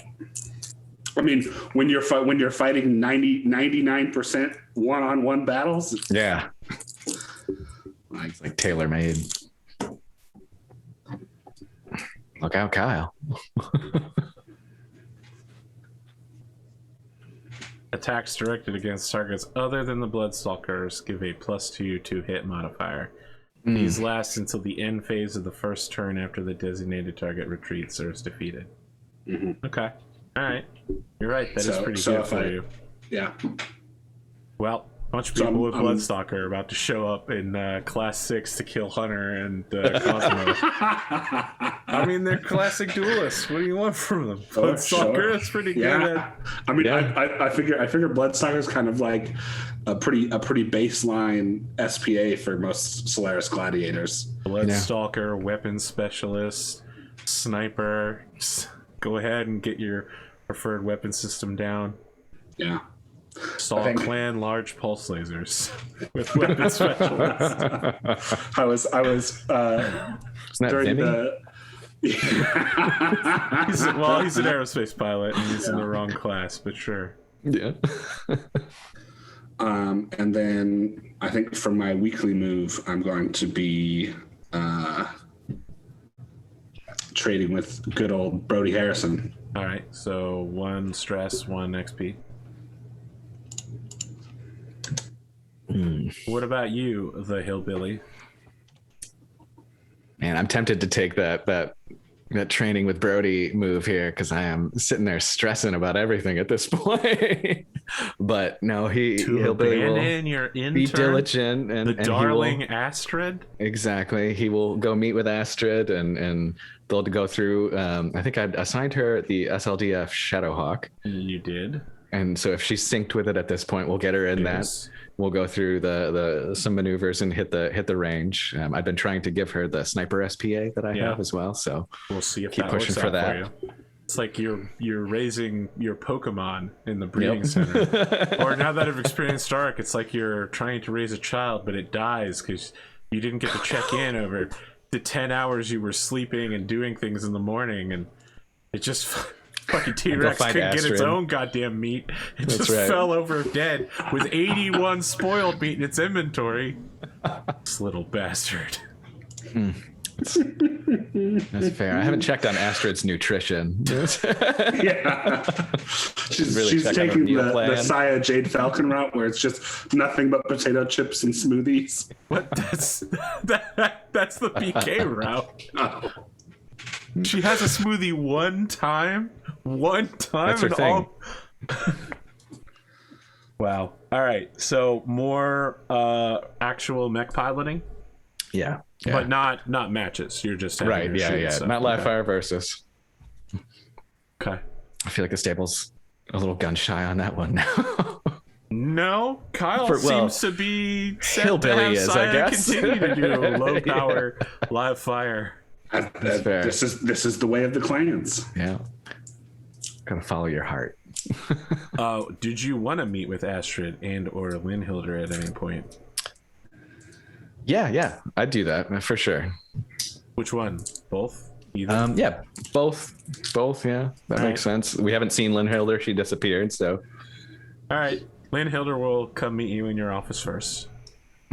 I mean, when you're fighting 99% one-on-one battles. Yeah. It's like tailor-made. Look out, Kyle. Attacks directed against targets other than the Bloodstalkers give a +2 to hit modifier. These last until the end phase of the first turn after the designated target retreats or is defeated. Mm-hmm. Okay. All right. You're right. That is pretty good for you. Yeah. Well, a bunch of people with Bloodstalker are about to show up in Class 6 to kill Hunter and Cosmo. I mean, they're classic duelists. What do you want from them? Bloodstalker is pretty good. Yeah. I mean, I figure Bloodstalker is kind of like a pretty baseline SPA for most Solaris gladiators. Bloodstalker, weapons specialist, sniper. Just go ahead and get your preferred weapon system down. Yeah. Saw clan large pulse lasers with weapon specialists. I was during the he's an aerospace pilot and he's in the wrong class, but sure. Yeah. And then I think for my weekly move, I'm going to be trading with good old Brody Harrison. All right, so 1 stress, 1 XP. What about you, the hillbilly? Man, I'm tempted to take that training with Brody move here because I am sitting there stressing about everything at this point. But no, he'll abandon your intern, be diligent and darling he will, Astrid. Exactly, he will go meet with Astrid and they'll go through. I think I assigned her the SLDF Shadowhawk. You did, and so if she's synced with it at this point, we'll get her in that. We'll go through the some maneuvers and hit the range. I've been trying to give her the sniper SPA that I have as well, so we'll see if keep that pushing works for out that. For you. It's like you're raising your Pokemon in the breeding center. Or now that I've experienced Ark, it's like you're trying to raise a child, but it dies because you didn't get to check in over the 10 hours you were sleeping and doing things in the morning, and it just fucking T-Rex couldn't get its own goddamn meat. It just fell over dead with 81 spoiled meat in its inventory. This little bastard. That's fair. I haven't checked on Astrid's nutrition. Yeah. She's taking the Saya Jade Falcon route where it's just nothing but potato chips and smoothies. What? That's the PK route. Oh. She has a smoothie one time. That's her thing. Wow. All right. So more actual mech piloting. Yeah. But not matches. You're just having Yeah. Stuff. Not live fire versus. Okay. I feel like the stable's a little gun shy on that one now. No, Kyle seems to be hillbilly is, I guess. Continue to do low power live fire. That's fair. This is the way of the clans. Yeah. Gotta follow your heart. Did you want to meet with Astrid and or Linhilder at any point? Yeah, I'd do that for sure. Which one? Both? Either? Yeah, both. Yeah, that makes sense. We haven't seen Linhilder; she disappeared. So, all right, Linhilder will come meet you in your office first.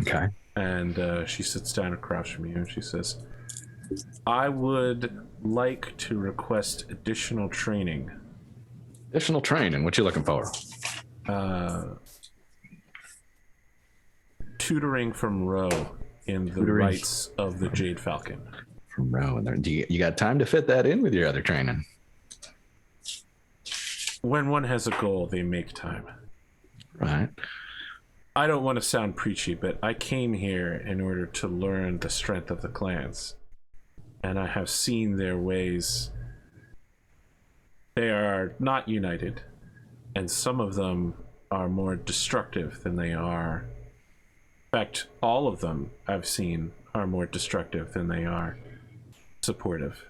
Okay. And she sits down across from you and she says, "I would like to request additional training." Additional training? What you looking for? Tutoring from Roe in the rights of the Jade Falcon. From Roe, and you got time to fit that in with your other training? When one has a goal, they make time. Right. I don't want to sound preachy, but I came here in order to learn the strength of the clans. And I have seen their ways. They are not united, and some of them are more destructive than they are. In fact, all of them I've seen are more destructive than they are supportive.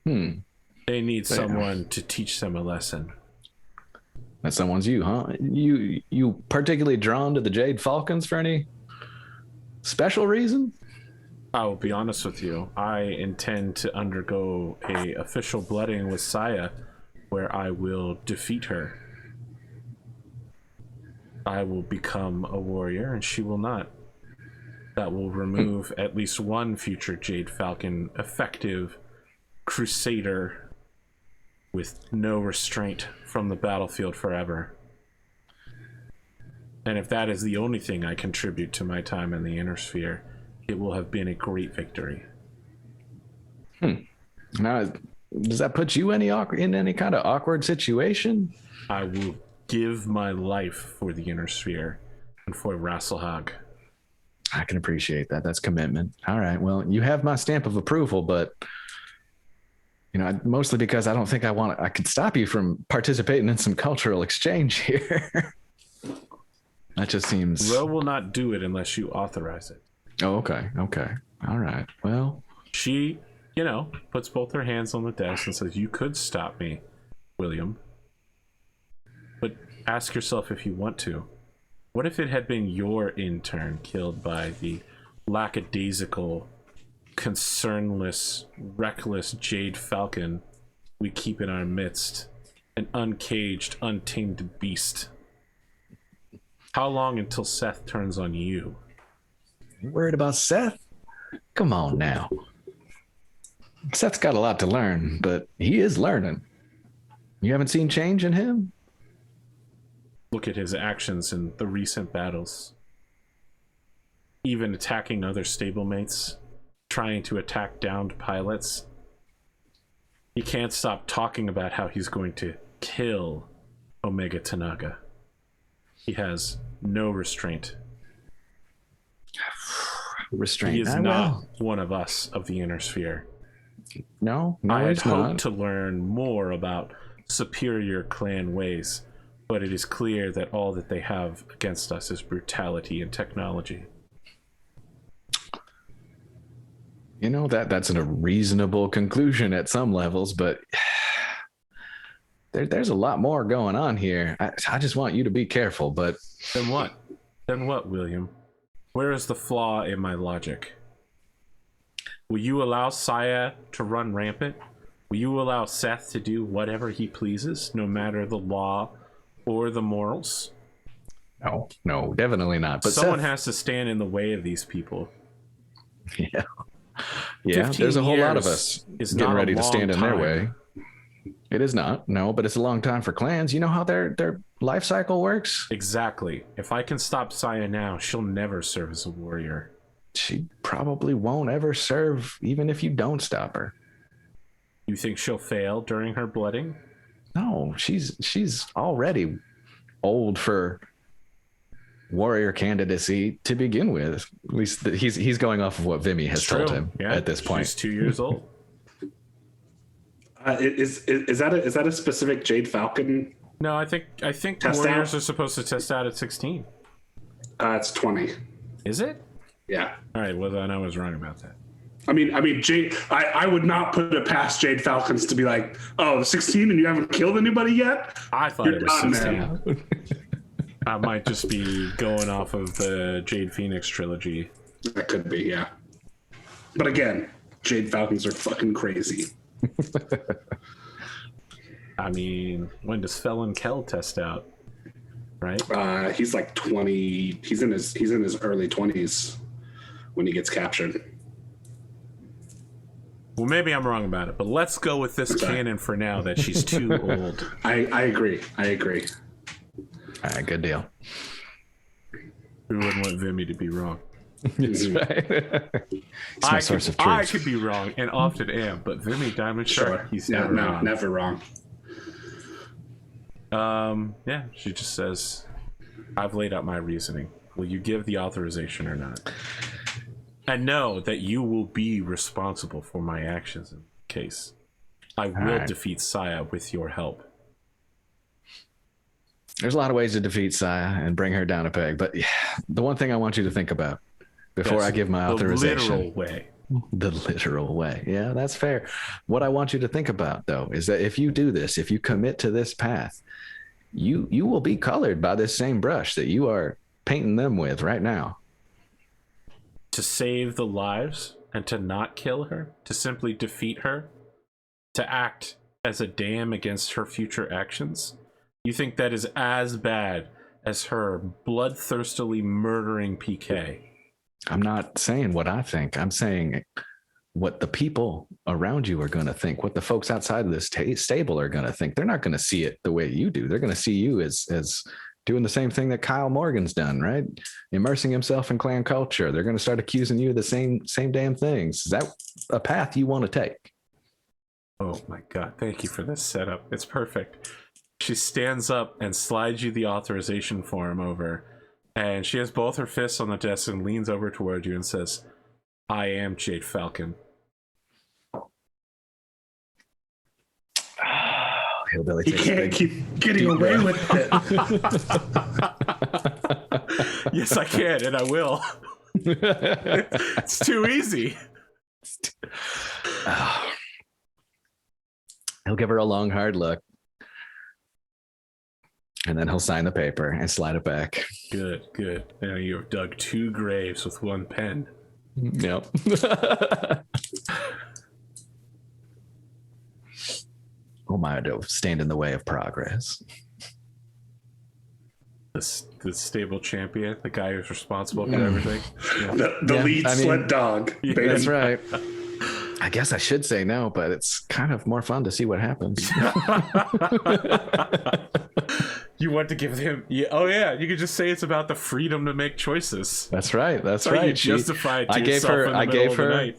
They need someone to teach them a lesson. That someone's you, huh? You particularly drawn to the Jade Falcons for any special reason? I will be honest with you. I intend to undergo a official blooding with Saya, where I will defeat her. I will become a warrior, and she will not. That will remove at least one future Jade Falcon effective crusader with no restraint from the battlefield forever. And if that is the only thing I contribute to my time in the Inner Sphere, it will have been a great victory. Now, does that put you in any kind of awkward situation? I will give my life for the Inner Sphere and for Rasselhag. I can appreciate that. That's commitment. All right. Well, you have my stamp of approval, but mostly because I don't think I could stop you from participating in some cultural exchange here. That just seems. Ro will not do it unless you authorize it. Oh, okay. All right. Well, she, puts both her hands on the desk and says, "You could stop me, William. But ask yourself if you want to. What if it had been your intern killed by the lackadaisical, concernless, reckless Jade Falcon we keep in our midst? An uncaged, untamed beast. How long until Seth turns on you?" You worried about Seth? Come on now. Seth's got a lot to learn, but he is learning. You haven't seen change in him? Look at his actions in the recent battles. even attacking other stablemates, trying to attack downed pilots. He can't stop talking about how he's going to kill Omega Tanaga. He has no restraint. Restraint. He is not one of us of the Inner Sphere. No, I had he's hoped not. to learn more about superior clan ways, but it is clear that all that they have against us is brutality and technology. You know, that's a reasonable conclusion at some levels, but there's a lot more going on here. I just want you to be careful, but... Then what? Then what, William? Where is the flaw in my logic? Will you allow Saya to run rampant? Will you allow Seth to do whatever he pleases, no matter the law or the morals? No, definitely not. But someone Seth, has to stand in the way of these people. Yeah, there's a whole lot of years us is getting not a ready to long stand in their time. way. It is not, no, but it's a long time for clans. You know how their life cycle works? Exactly. If I can stop Saya now, she'll never serve as a warrior. She probably won't ever serve, even if you don't stop her. You think she'll fail during her blooding? No, she's already old for warrior candidacy to begin with. At least he's going off of what Vimy has told him at this point. She's 2 years old. Is that a specific Jade Falcon? No, I think Test warriors out? are supposed to test out at 16. It's 20. Is it? Yeah. All right, well then I was wrong about that. I mean, Jade. I would not put it past Jade Falcons to be like, oh, 16 and you haven't killed anybody yet. I thought You're it was done, 16. man. I might just be going off of the Jade Phoenix trilogy. That could be, yeah. But again, Jade Falcons are fucking crazy. I mean, when does Felon Kell test out? Right? He's like 20. He's in his early 20s when he gets captured. Well, maybe I'm wrong about it, but let's go with this canon for now that she's too old. I agree. All right, good deal. Who wouldn't want Vimy to be wrong? That's right. It's my source of truth. I could be wrong, and often am, but Vimy Diamond Shark, he's never wrong. Never wrong. Yeah, she just says, I've laid out my reasoning. Will you give the authorization or not? And know that you will be responsible for my actions in the case. I will defeat Saya with your help. There's a lot of ways to defeat Saya and bring her down a peg, but the one thing I want you to think about before I give my authorization. The literal way. The literal way. Yeah, that's fair. What I want you to think about, though, is that if you do this, if you commit to this path, you will be colored by this same brush that you are painting them with right now. To save the lives and to not kill her, to simply defeat her, to act as a dam against her future actions. You think that is as bad as her bloodthirstily murdering PK? I'm not saying what I think. I'm saying what the people around you are going to think, what the folks outside of this stable are going to think. They're not going to see it the way you do. They're going to see you as doing the same thing that Kyle Morgan's done, right? Immersing himself in clan culture. They're going to start accusing you of the same damn things. Is that a path you want to take? Oh my God. Thank you for this setup. It's perfect. She stands up and slides you the authorization form over, and she has both her fists on the desk and leans over toward you and says, I am Jade Falcon. Hillbilly He can't keep getting away with it. Yes, I can, and I will. It's too easy. He'll give her a long, hard look. And then he'll sign the paper and slide it back. Good, good. Now you've dug 2 graves with 1 pen. Yep. Oh my, don't stand in the way of progress. The stable champion, the guy who's responsible for everything. Yeah. The lead sled dog. Yeah, baby. That's right. I guess I should say no, but it's kind of more fun to see what happens. You want to give him? Yeah. Oh yeah. You could just say it's about the freedom to make choices. That's right. That's So you right. justify it to yourself in the middle of the night.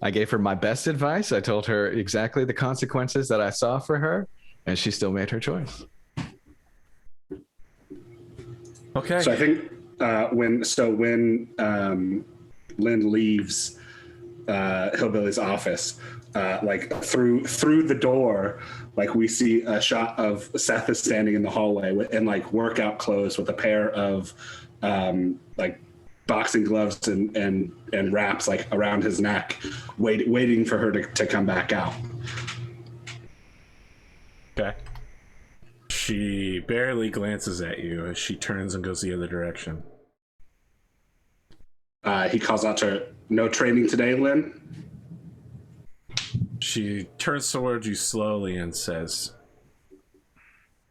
I gave her my best advice. I told her exactly the consequences that I saw for her, and she still made her choice. Okay. So I think when Lynn leaves Hillbilly's office, like through the door, like we see a shot of Seth is standing in the hallway in like workout clothes with a pair of like boxing gloves and wraps like around his neck, waiting for her to come back out. Okay. She barely glances at you as she turns and goes the other direction. He calls out to her, "No training today, Lynn?" She turns towards you slowly and says,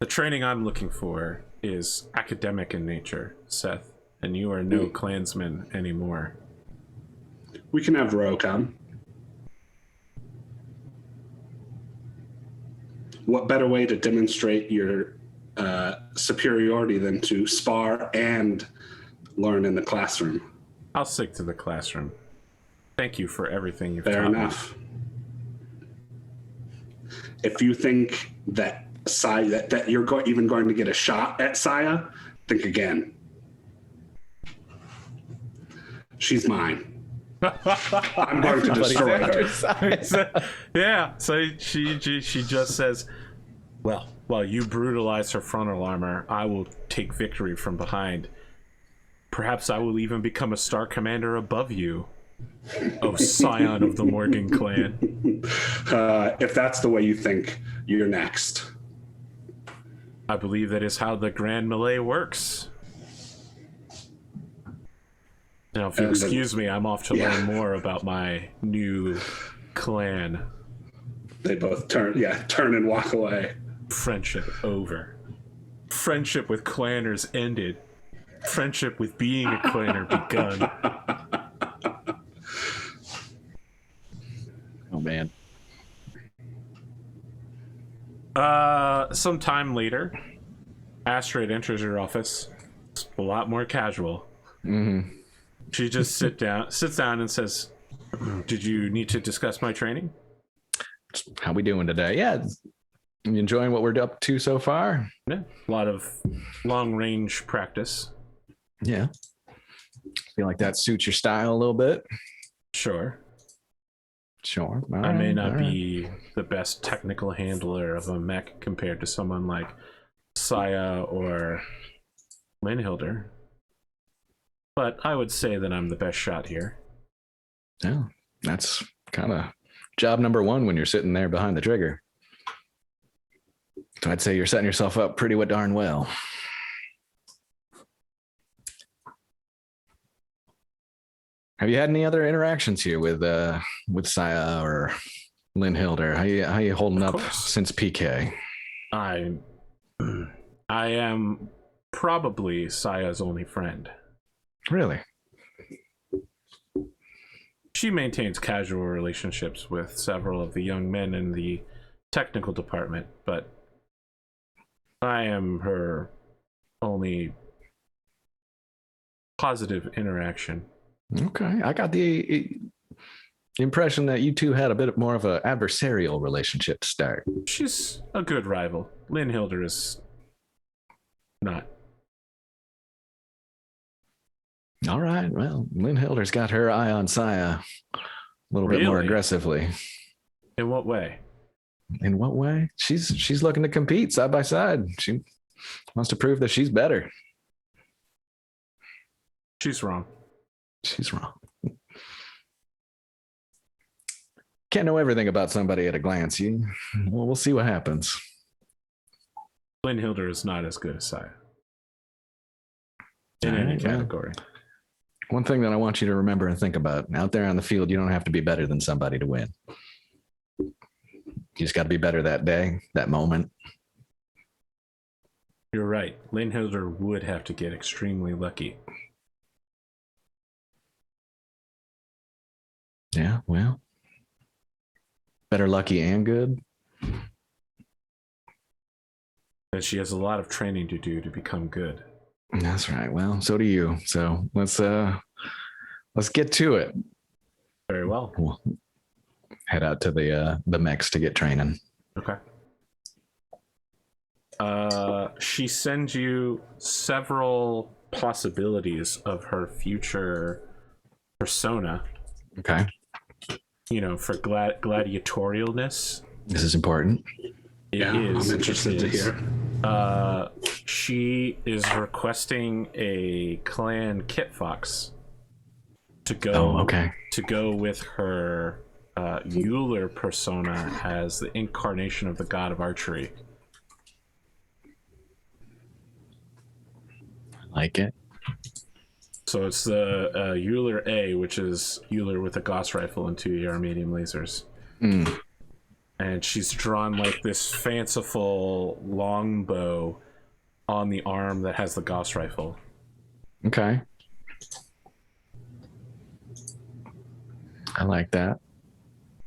"The training I'm looking for is academic in nature, Seth, and you are no Klansman anymore." We can have Ro come. What better way to demonstrate your superiority than to spar and learn in the classroom? I'll stick to the classroom. Thank you for everything you've Fair taught enough. If you think that that you're even going to get a shot at Saya, think again. She's mine. I'm going to destroy her. Yeah, so she just says, well, while you brutalize her frontal armor, I will take victory from behind. Perhaps I will even become a star commander above you, oh scion of the Morgan clan. If that's the way you think, you're next. I believe that is how the Grand Melee works. Now, if you excuse me, I'm off to learn more about my new clan. They both turn and walk away. Friendship over. Friendship with clanners ended. Friendship with being a clanner begun. Oh man. Some time later, Astrid enters your office. It's a lot more casual. Mm-hmm. She just sits down and says, "Did you need to discuss my training?" How we doing today? Yeah, you enjoying what we're up to so far? Yeah, a lot of long range practice. Yeah. Feel like that suits your style a little bit? Sure. Sure. I may not be the best technical handler of a mech compared to someone like Saya or Linhilder, but I would say that I'm the best shot here. Yeah, that's kind of job number one when you're sitting there behind the trigger. So I'd say you're setting yourself up pretty darn well. Have you had any other interactions here with Saya or Linhilder? How you holding up since PK? I am probably Saya's only friend. Really? She maintains casual relationships with several of the young men in the technical department, but I am her only positive interaction. Okay, I got the impression that you two had a bit more of an adversarial relationship to start. She's a good rival. Linhilder is not. All right, well, Linhilder's got her eye on Saya a little bit more aggressively. In what way? In what way? She's looking to compete side by side. She wants to prove that she's better. She's wrong. She's wrong. Can't know everything about somebody at a glance. We'll see what happens. Linhilder is not as good as Saya in any category. One thing that I want you to remember and think about: out there on the field, you don't have to be better than somebody to win. You just got to be better that day, that moment. You're right. Linhilder would have to get extremely lucky. Yeah, well, better lucky and good. And she has a lot of training to do to become good. That's right. Well, so do you. So let's get to it. Very well. We'll head out to the mechs to get training. Okay. She sends you several possibilities of her future persona. Okay. You know, for gladiatorialness. This is important. I'm interested to hear. She is requesting a clan Kit Fox to go. Oh, okay. To go with her Euler persona as the incarnation of the god of archery. I like it. So it's the Euler A, which is Euler with a Gauss rifle and 2 AR medium lasers. Mm. And she's drawn like this fanciful longbow on the arm that has the Gauss rifle. Okay. I like that.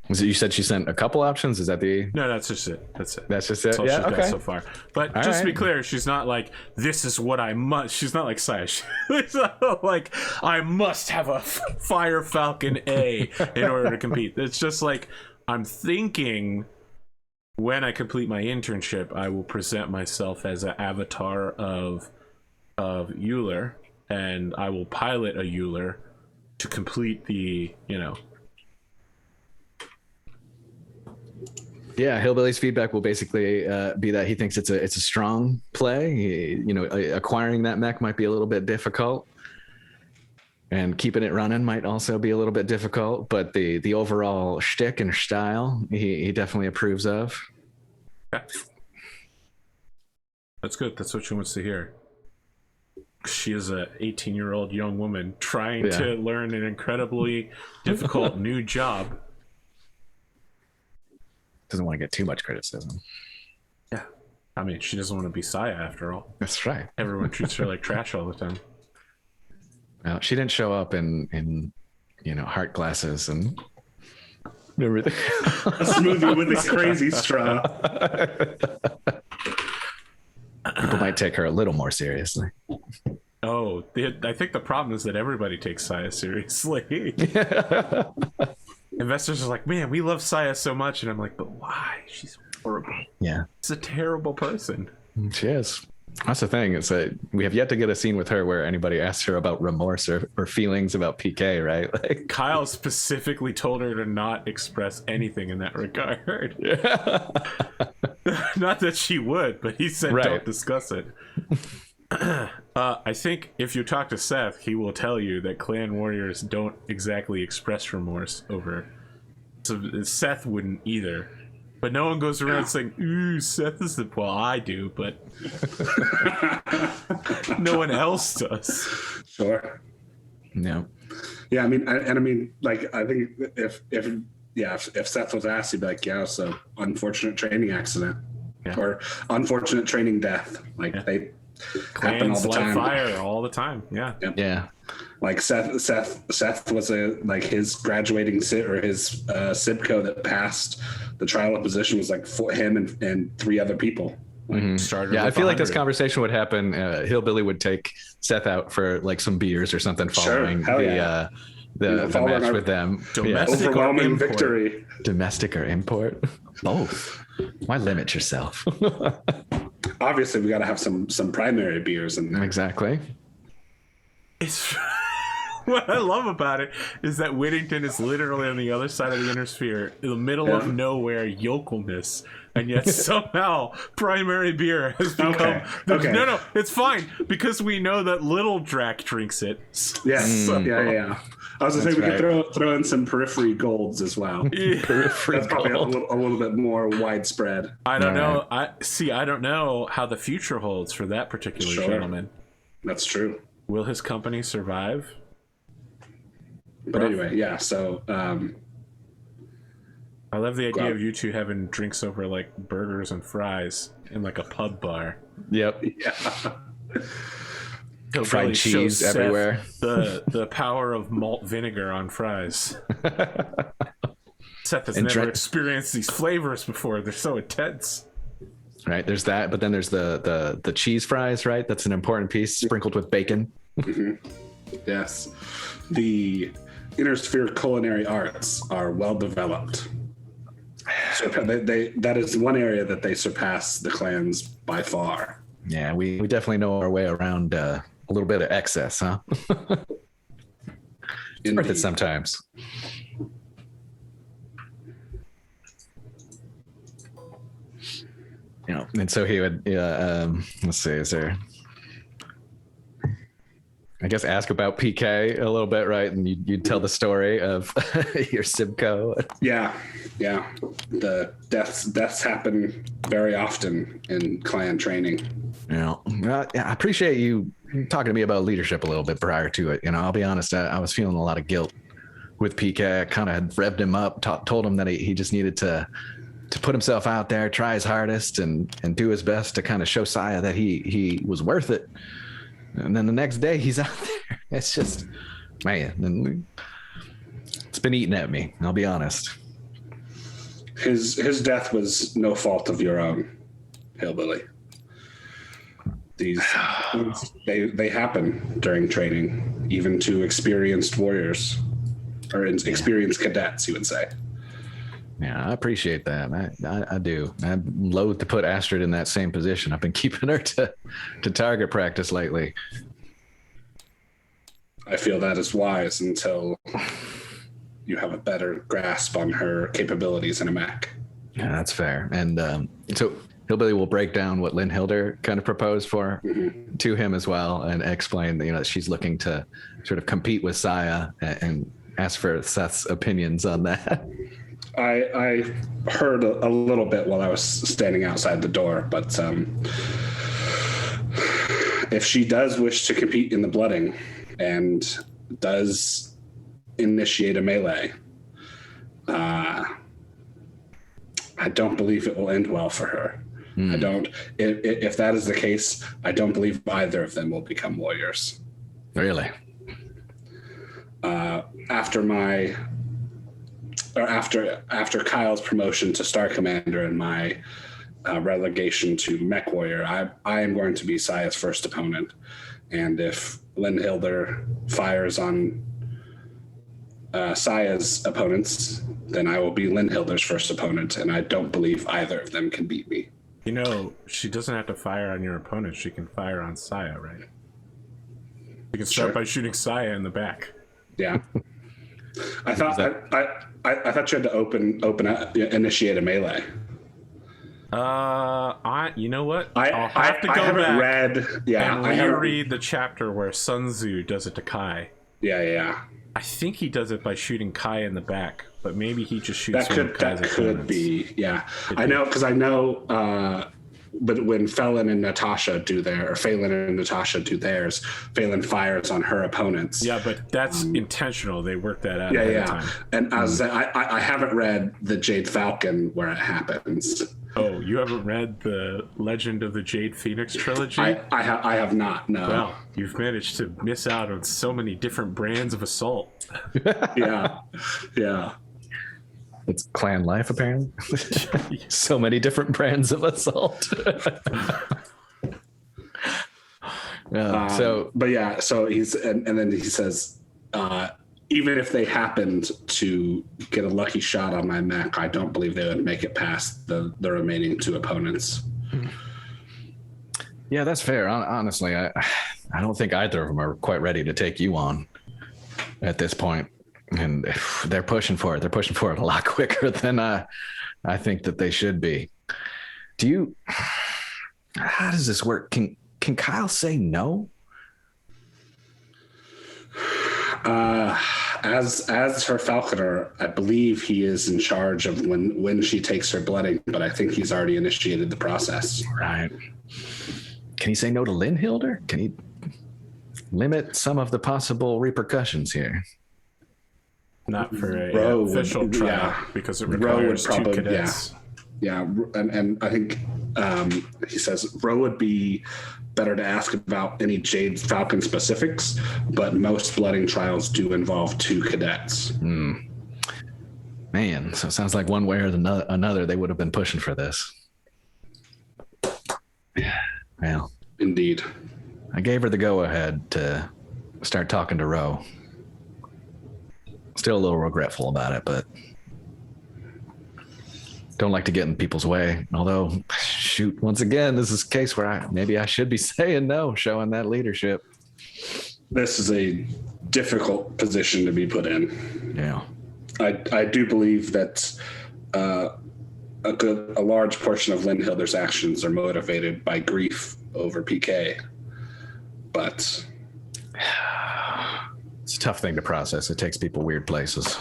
You said she sent a couple options? Is that the... No, that's just it. That's it. That's just it? That's all yeah, she's okay. got so far. But All just to be right. clear, she's not like, this is what I must. She's not like Saya. She's not like, I must have a Fire Falcon A in order to compete. It's just like, I'm thinking when I complete my internship, I will present myself as an avatar of Euler, and I will pilot a Euler to complete the, you know... Yeah, Hillbilly's feedback will basically be that he thinks it's a strong play. Acquiring that mech might be a little bit difficult, and keeping it running might also be a little bit difficult. But the overall shtick and style, he definitely approves of. Yeah. That's good. That's what she wants to hear. She is a 18-year-old young woman trying to learn an incredibly difficult new job. Doesn't want to get too much criticism. Yeah. I mean, she doesn't want to be Saya after all. That's right. Everyone treats her like trash all the time. Well, she didn't show up in heart glasses and everything. A smoothie with a crazy straw. People might take her a little more seriously. Oh, I think the problem is that everybody takes Saya seriously. Investors are like, man, we love Saya so much. And I'm like, but why? She's horrible. Yeah. She's a terrible person. She is. That's the thing. It's we have yet to get a scene with her where anybody asks her about remorse or feelings about PK, right? Like Kyle specifically told her to not express anything in that regard. Not that she would, but he said don't discuss it. I think if you talk to Seth, he will tell you that clan warriors don't exactly express remorse over. So Seth wouldn't either. But no one goes around saying, ooh, Seth is the... Well, I do, but... no one else does. Sure. No. Yeah, I mean, I think if Seth was asked, he'd be like, yeah, so unfortunate training accident. Yeah. Or unfortunate training death. Like, they happen all the time. Fire all the time. Yeah. Yep. Yeah. Like Seth was his graduating his SIBCO that passed the trial of position was like for him and 3 other people. Started I feel like this 100. conversation would happen. Hillbilly would take Seth out for like some beers or something following the match with them. Domestic overwhelming or victory. Domestic or import? Both. Why limit yourself? Obviously, we got to have some primary beers in there. Exactly. It's what I love about it is that Whittington is literally on the other side of the inner sphere, in the middle of nowhere, yokelness, and yet somehow primary beer has become. No, it's fine because we know that Little Drac drinks it. Yes, yeah. I was gonna say we could throw in some periphery golds as well. Yeah. That's probably a little bit more widespread. I don't know. I don't know how the future holds for that particular gentleman. That's true. Will his company survive? But anyway, yeah. So I love the idea of you two having drinks over like burgers and fries in like a pub bar. Yep. Yeah. Fried cheese everywhere. The power of malt vinegar on fries. Seth has never experienced these flavors before. They're so intense. right? There's that, but then there's the cheese fries, right? That's an important piece, sprinkled with bacon. Yes. The inner sphere culinary arts are well developed. So that is one area that they surpass the clans by far. Yeah, we definitely know our way around a little bit of excess, huh? It's worth it sometimes. You know, and so he would, let's see, is there, I guess, ask about PK a little bit, right? And you'd tell the story of your Simcoe. Yeah. The deaths happen very often in clan training. Yeah, I appreciate you talking to me about leadership a little bit prior to it. You know, I'll be honest, I was feeling a lot of guilt with PK. I kind of had revved him up, told him that he just needed to put himself out there, try his hardest, and do his best to kind of show Saya that he was worth it. And then the next day he's out there. It's just, man, it's been eating at me. I'll be honest. His death was no fault of your own, Hillbilly. These they happen during training, even to experienced warriors or experienced cadets, you would say. Yeah, I appreciate that. I do. I'm loath to put Astrid in that same position. I've been keeping her to target practice lately. I feel that is wise until you have a better grasp on her capabilities in a mech. Yeah, that's fair. And so Hillbilly will break down what Lynn Hilder kind of proposed for to him as well, and explain that, that she's looking to sort of compete with Saya, and ask for Seth's opinions on that. I heard a little bit while I was standing outside the door, but if she does wish to compete in the blooding and does initiate a melee, I don't believe it will end well for her. I don't. If that is the case, I don't believe either of them will become warriors. Really? After Kyle's promotion to Star Commander and my relegation to Mech Warrior, I am going to be Saya's first opponent. And if Lynn Hilder fires on Saya's opponents, then I will be Lynn Hilder's first opponent, and I don't believe either of them can beat me. You know, she doesn't have to fire on your opponent. She can fire on Saya, right? You can start by shooting Saya in the back. Yeah. I thought you had to initiate a melee. You know what? I'll have to go back and reread the chapter where Sun Tzu does it to Kai. Yeah. I think he does it by shooting Kai in the back, but maybe he just shoots one of Kai's opponents. Could be, yeah. I know, because I know, but when Phelan and Natasha do theirs, Phelan fires on her opponents. Yeah, but that's intentional. They work that out ahead of time. And I haven't read the Jade Falcon where it happens. Oh, you haven't read the Legend of the Jade Phoenix trilogy? I have not, no. Well, you've managed to miss out on so many different brands of assault. Yeah. It's clan life, apparently. So many different brands of assault. So he's and then he says, even if they happened to get a lucky shot on my mech, I don't believe they would make it past the remaining two opponents. Yeah, that's fair. Honestly, I don't think either of them are quite ready to take you on at this point. And they're pushing for it. They're pushing for it a lot quicker than I think that they should be. How does this work? Can Kyle say no? As her falconer, I believe he is in charge of when she takes her blooding, but I think he's already initiated the process. Right. Can he say no to Lynn Hilder? Can he limit some of the possible repercussions here? Not for a official trial, because it requires two cadets. Yeah, and I think he says Ro would be better to ask about any Jade Falcon specifics, but most blooding trials do involve two cadets. Man, so it sounds like one way or another they would have been pushing for this. Well, Indeed. I gave her the go-ahead to start talking to Ro. Still a little regretful about it, but don't like to get in people's way. Although, shoot, once again, this is a case where maybe I should be saying no, showing that leadership. This is a difficult position to be put in. Yeah. I do believe that a large portion of Linhilder's actions are motivated by grief over PK. But it's a tough thing to process. It takes people weird places.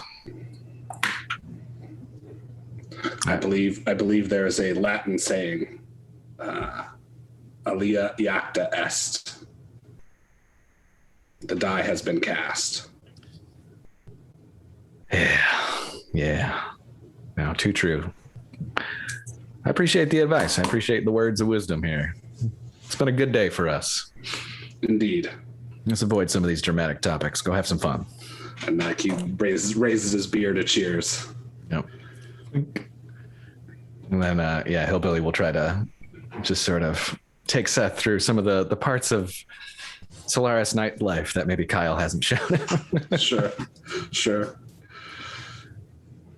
I believe there is a Latin saying, "Alia iacta est." The die has been cast. Yeah. No, too true. I appreciate the advice. I appreciate the words of wisdom here. It's been a good day for us. Indeed. Let's avoid some of these dramatic topics. Go have some fun. And Mac, he raises his beer to cheers. Yep. And then, Hillbilly will try to just sort of take Seth through some of the parts of Solaris Night life that maybe Kyle hasn't shown him. Sure.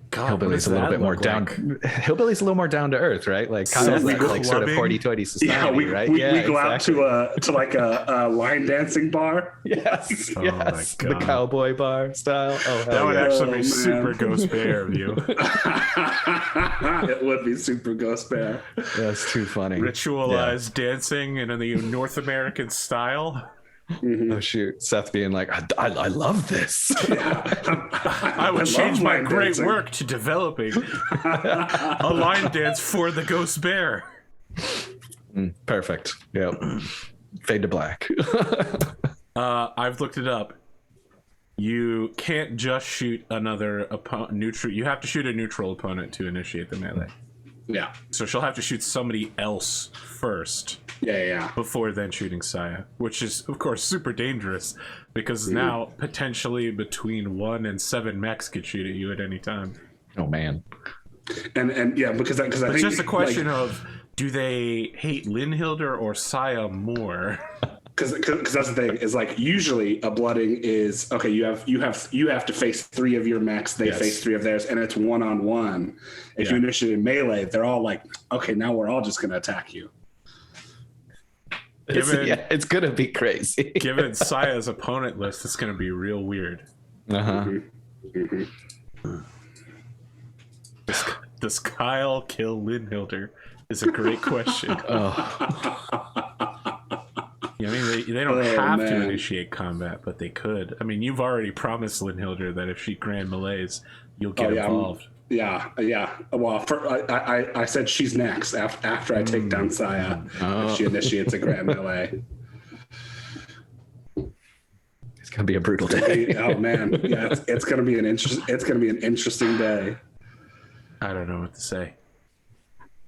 God, Hillbilly's a little bit more down. Hillbilly's a little more down to earth, right? Like Kyle's like sort of hoity-toity society, right? We go out to like a line dancing bar. Yes, Oh yes, my the God. cowboy bar style. Oh, That hell would yeah. actually be man. super Ghost Bear of you. It would be super Ghost Bear. That's too funny. Ritualized dancing in the North American style. Oh shoot, Seth being like, I love this. I would change my line great dancing. work to developing a line dance for the Ghost Bear. Perfect. Yep. Fade to black. I've looked it up. You can't just shoot another neutral. You have to shoot a neutral opponent to initiate the melee. Yeah. So she'll have to shoot somebody else first Yeah. before then shooting Saya, which is of course super dangerous because now potentially between 1 and 7 mechs could shoot at you at any time. Oh man. And yeah, because I It's think just a question of, do they hate Linhilder or Saya more? because that's the thing is like usually a blooding is okay. You have to face 3 of your mechs. They face 3 of theirs, and it's 1-on-1. If you initiate melee, they're all like, okay, now we're all just going to attack you. It's gonna be crazy. Given Saya's opponent list, it's going to be real weird. Does Kyle kill Linhilder? Is a great question. I mean, they don't have to initiate combat, but they could. I mean, you've already promised Linhilder that if she grand melees, you'll get involved. Yeah. Well, I said she's next after I take down Saya. If she initiates a grand melee. It's gonna be a brutal day. Oh man, yeah, it's gonna be an interesting day. I don't know what to say.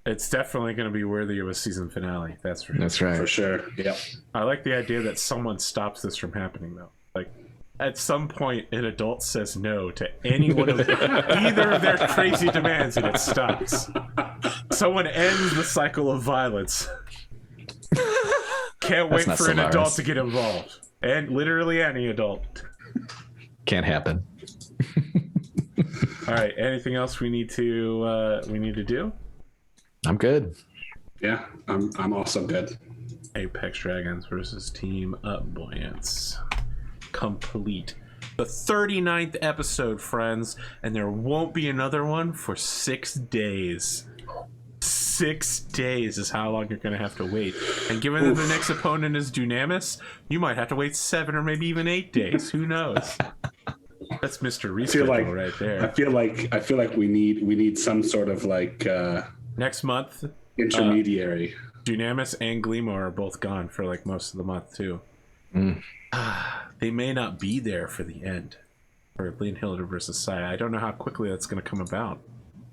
It's definitely going to be worthy of a season finale. That's for sure. That's right. For sure. Yep. I like the idea that someone stops this from happening, though. Like, at some point, an adult says no to any one of either of their crazy demands, and it stops. Someone ends the cycle of violence. Can't wait not for an Solaris. adult to get involved, and literally any adult. Can't happen. All right. Anything else we need to do? I'm good. Yeah, I'm also good. Apex Dragons versus Team Upbouyance. Complete. The 39th episode, friends, and there won't be another one for 6 days. 6 days is how long you're going to have to wait. And given that the next opponent is Dunamis, you might have to wait 7 or maybe even 8 days. Who knows? That's Mr. Reschedule right there. I feel like we need some sort of like Next month, intermediary. Dunamis and Gleemo are both gone for like most of the month too. They may not be there for the end for Linhilder versus Saya. I don't know how quickly that's going to come about.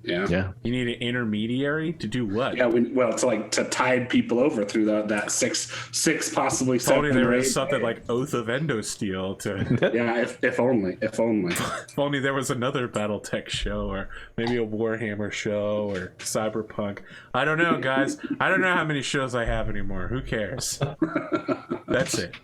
Yeah. Yeah. You need an intermediary to do what? Yeah, well, to tide people over through that six, possibly If only 7 there or 8 was something days. like Oath of Endosteel to. Yeah, if only. If only there was another BattleTech show, or maybe a Warhammer show, or Cyberpunk. I don't know, guys. I don't know how many shows I have anymore. Who cares? That's it.